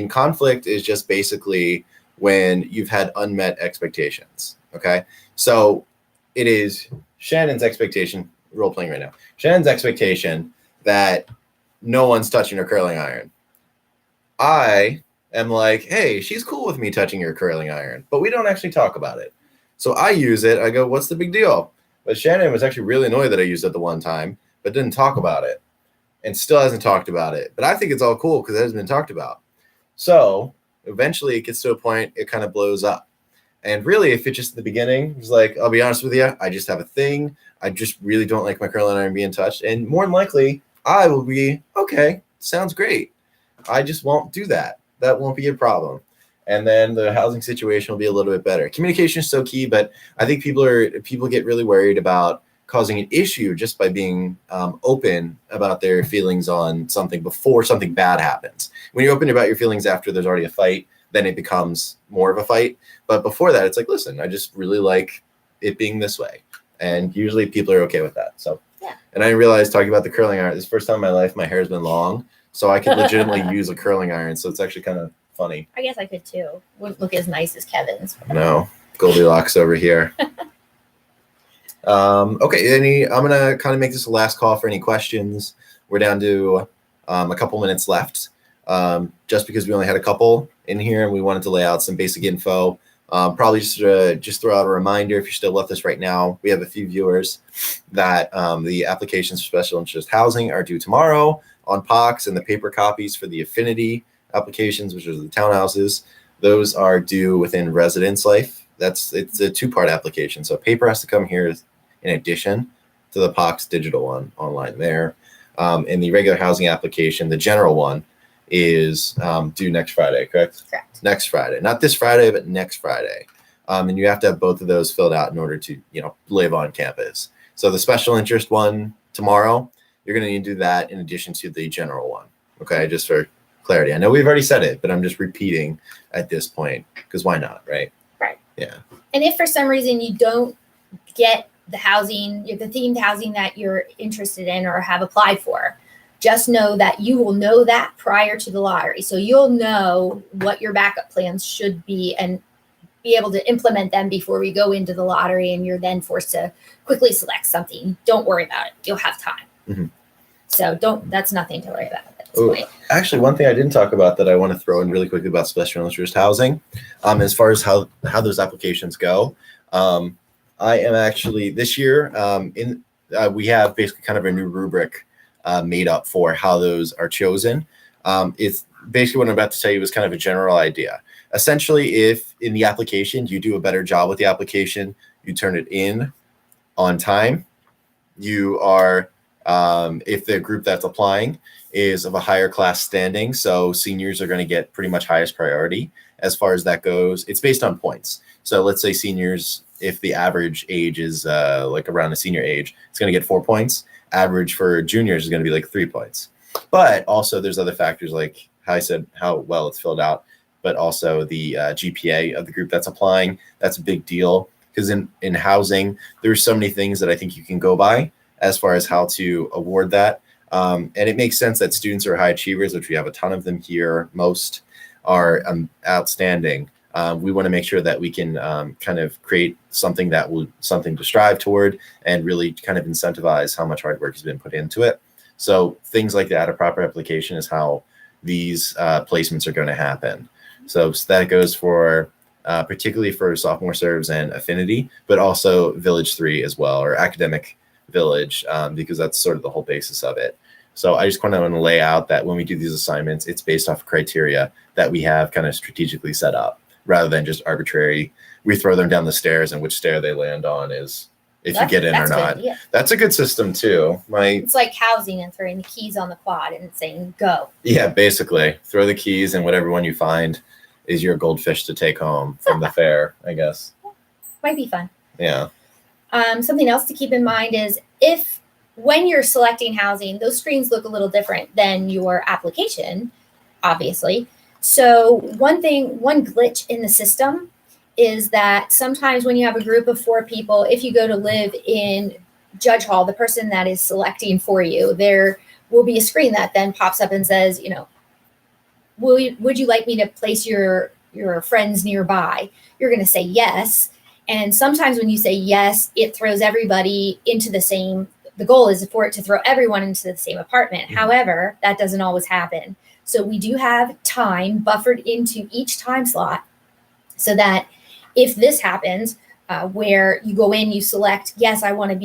conflict is just basically when you've had unmet expectations. Okay. So it is Shannon's expectation, role playing right now, Shannon's expectation that no one's touching her curling iron. I am like, hey, she's cool with me touching her curling iron, but we don't actually talk about it. So I use it. I go, what's the big deal? But Shannon was actually really annoyed that I used it the one time, but didn't talk about it, and still hasn't talked about it. But I think it's all cool because it hasn't been talked about. So eventually it gets to a point, it kind of blows up. And really, if it's just at the beginning, it's like, I'll be honest with you, I just have a thing. I just really don't like my curling iron being touched. And more than likely, I will be, okay, sounds great. I just won't do that. That won't be a problem. And then the housing situation will be a little bit better. Communication is so key, but I think people get really worried about causing an issue just by being open about their feelings on something before something bad happens. When you're open about your feelings after there's already a fight, then it becomes more of a fight. But before that, it's like, listen, I just really like it being this way. And usually people are okay with that. So, yeah. And I realized, talking about the curling iron, this is the first time in my life my hair has been long, so I could legitimately use a curling iron. So it's actually kind of funny. I guess I could too. Wouldn't look as nice as Kevin's. No, Goldilocks over here. Okay, I'm gonna kind of make this a last call for any questions. We're down to a couple minutes left, just because we only had a couple in here and we wanted to lay out some basic info. Probably just throw out a reminder, if you're still with us right now, we have a few viewers that the applications for special interest housing are due tomorrow on POX, and the paper copies for the Affinity Applications, which are the townhouses, those are due within ResLife. It's a 2-part application, so paper has to come here in addition to the POX digital one online there. And the regular housing application, the general one, is due next Friday, correct? Correct. Next Friday, not this Friday, but next Friday. And you have to have both of those filled out in order to live on campus. So the special interest one tomorrow, you're going to need to do that in addition to the general one. Okay, just for clarity. I know we've already said it, but I'm just repeating at this point because why not, right? Right. Yeah. And if for some reason you don't get the themed housing that you're interested in or have applied for, just know that you will know that prior to the lottery. So you'll know what your backup plans should be and be able to implement them before we go into the lottery, and you're then forced to quickly select something. Don't worry about it. You'll have time. Mm-hmm. So that's nothing to worry about at this point. Actually, one thing I didn't talk about that I want to throw in really quickly about special interest housing, as far as how those applications go, I am actually this year we have basically kind of a new rubric made up for how those are chosen. It's basically what I'm about to tell you is kind of a general idea. Essentially, if in the application you do a better job with the application, you turn it in on time, you are if the group that's applying is of a higher class standing, so seniors are going to get pretty much highest priority as far as that goes. It's based on points. So let's say seniors, if the average age is like around a senior age, it's going to get 4 points. Average for juniors is going to be like 3 points. But also there's other factors like how I said, how well it's filled out. but also the GPA of the group that's applying. That's a big deal because in housing, there's so many things that I think you can go by as far as how to award that. And it makes sense that students are high achievers, which we have a ton of them here. Most are outstanding. We want to make sure that we can kind of create something to strive toward and really kind of incentivize how much hard work has been put into it. So things like that, a proper application is how these placements are going to happen. So that goes for particularly for sophomore serves and Affinity, but also Village 3 as well, or Academic Village, because that's sort of the whole basis of it. So I just kind of want to lay out that when we do these assignments, it's based off of criteria that we have kind of strategically set up rather than just arbitrary. We throw them down the stairs and which stair they land on is if you get in or not. Good, yeah. That's a good system too. It's like housing and throwing the keys on the quad and saying go. Yeah, basically throw the keys and whatever one you find is your goldfish to take home from the fair, I guess. Might be fun. Yeah. Something else to keep in mind is when you're selecting housing, those screens look a little different than your application, obviously. So one glitch in the system is that sometimes when you have a group of 4 people, if you go to live in Judge Hall, the person that is selecting for you, there will be a screen that then pops up and says, would you like me to place your friends nearby? You're going to say yes. And sometimes when you say yes, it throws everybody into the goal is for it to throw everyone into the same apartment. Mm-hmm. However, that doesn't always happen. So we do have time buffered into each time slot so that if this happens, where you go in, you select, yes, I want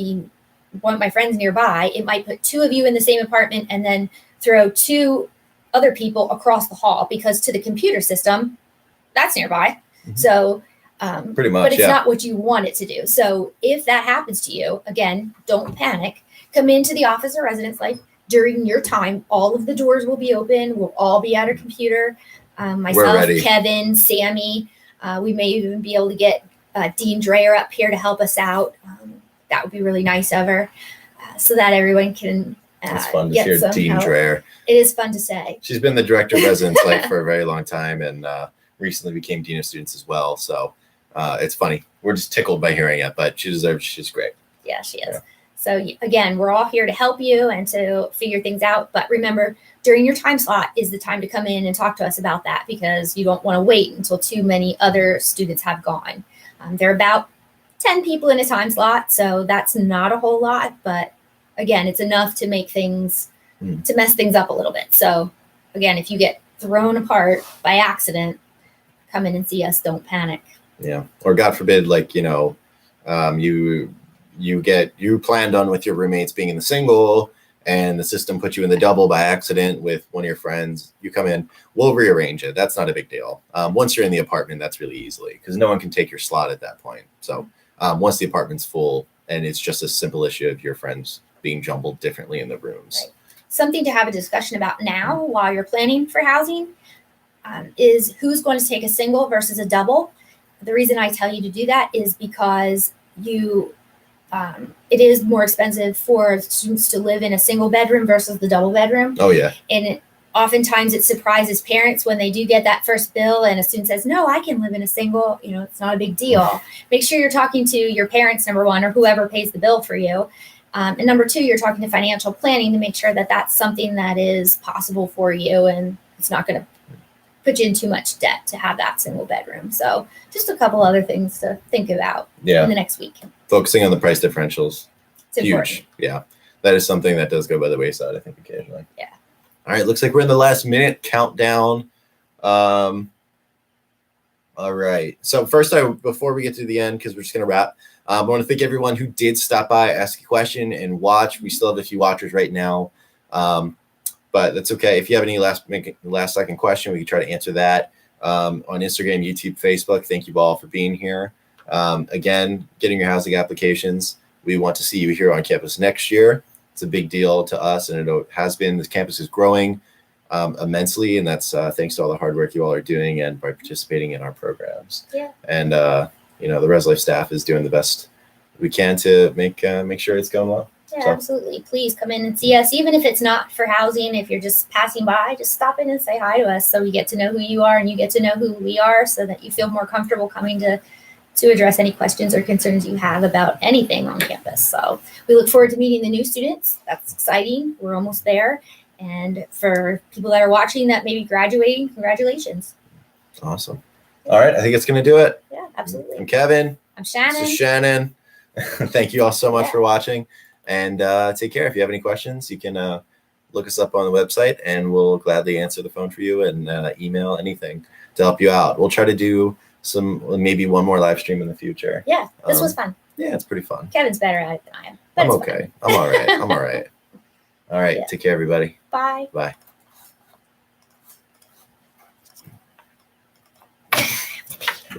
my friends nearby, it might put 2 of you in the same apartment and then throw 2 other people across the hall, because to the computer system, that's nearby. Mm-hmm. So pretty much, but it's not what you want it to do. So if that happens to you, again, don't panic. Come into the office or residence life during your time. All of the doors will be open. We'll all be at our computer. Myself, Kevin, Sammy. We may even be able to get Dean Dreyer up here to help us out. That would be really nice of her, so that everyone can. It's fun to hear Dean Dreyer. It is fun to say. She's been the director of residence life for a very long time, and recently became dean of students as well. So it's funny. We're just tickled by hearing it, but she's great. Yeah, she is. Yeah. So again, we're all here to help you and to figure things out. But remember, during your time slot is the time to come in and talk to us about that, because you don't want to wait until too many other students have gone. There are about 10 people in a time slot, so that's not a whole lot. But again, it's enough to make things, to mess things up a little bit. So again, if you get thrown apart by accident, come in and see us. Don't panic. Yeah. Or God forbid, you planned on with your roommates being in the single and the system put you in the double by accident with one of your friends. You come in, we'll rearrange it. That's not a big deal. Once you're in the apartment, that's really easily, because no one can take your slot at that point. So once the apartment's full, and it's just a simple issue of your friends being jumbled differently in the rooms. Right. Something to have a discussion about now while you're planning for housing is who's going to take a single versus a double. The reason I tell you to do that is because it is more expensive for students to live in a single bedroom versus the double bedroom. Oh, yeah. And oftentimes it surprises parents when they do get that first bill and a student says, no, I can live in a single, it's not a big deal. Make sure you're talking to your parents, number one, or whoever pays the bill for you. And number 2, you're talking to financial planning to make sure that that's something that is possible for you and it's not going to put you in too much debt to have that single bedroom. So just a couple other things to think about in the next week. Focusing on the price differentials. It's huge. Important. Yeah. That is something that does go by the wayside, I think, occasionally. Yeah. All right. Looks like we're in the last minute countdown. All right. So first, before we get to the end, because we're just going to wrap, I want to thank everyone who did stop by, ask a question, and watch. We still have a few watchers right now. But that's okay. If you have any last second question, we can try to answer that on Instagram, YouTube, Facebook. Thank you all for being here. Again, getting your housing applications. We want to see you here on campus next year. It's a big deal to us, and it has been. This campus is growing immensely, and that's thanks to all the hard work you all are doing and by participating in our programs. Yeah. And the ResLife staff is doing the best we can to make sure it's going well. Yeah, So. absolutely. Please come in and see us, even if it's not for housing. If you're just passing by, just stop in and say hi to us so we get to know who you are and you get to know who we are so that you feel more comfortable coming to address any questions or concerns you have about anything on campus. So we look forward to meeting the new students. That's exciting. We're almost there. And for people that are watching that may be graduating, congratulations. Awesome. All right. I think it's going to do it. Yeah, absolutely. I'm Kevin. I'm Shannon. This is Shannon. Thank you all so much for watching. And take care. If you have any questions, you can look us up on the website and we'll gladly answer the phone for you and email anything to help you out. We'll try to do maybe one more live stream in the future. Yeah, this was fun. Yeah, it's pretty fun. Kevin's better at it than I am. I'm okay. I'm all right. I'm all right. All right. Yeah. Take care, everybody. Bye. Bye.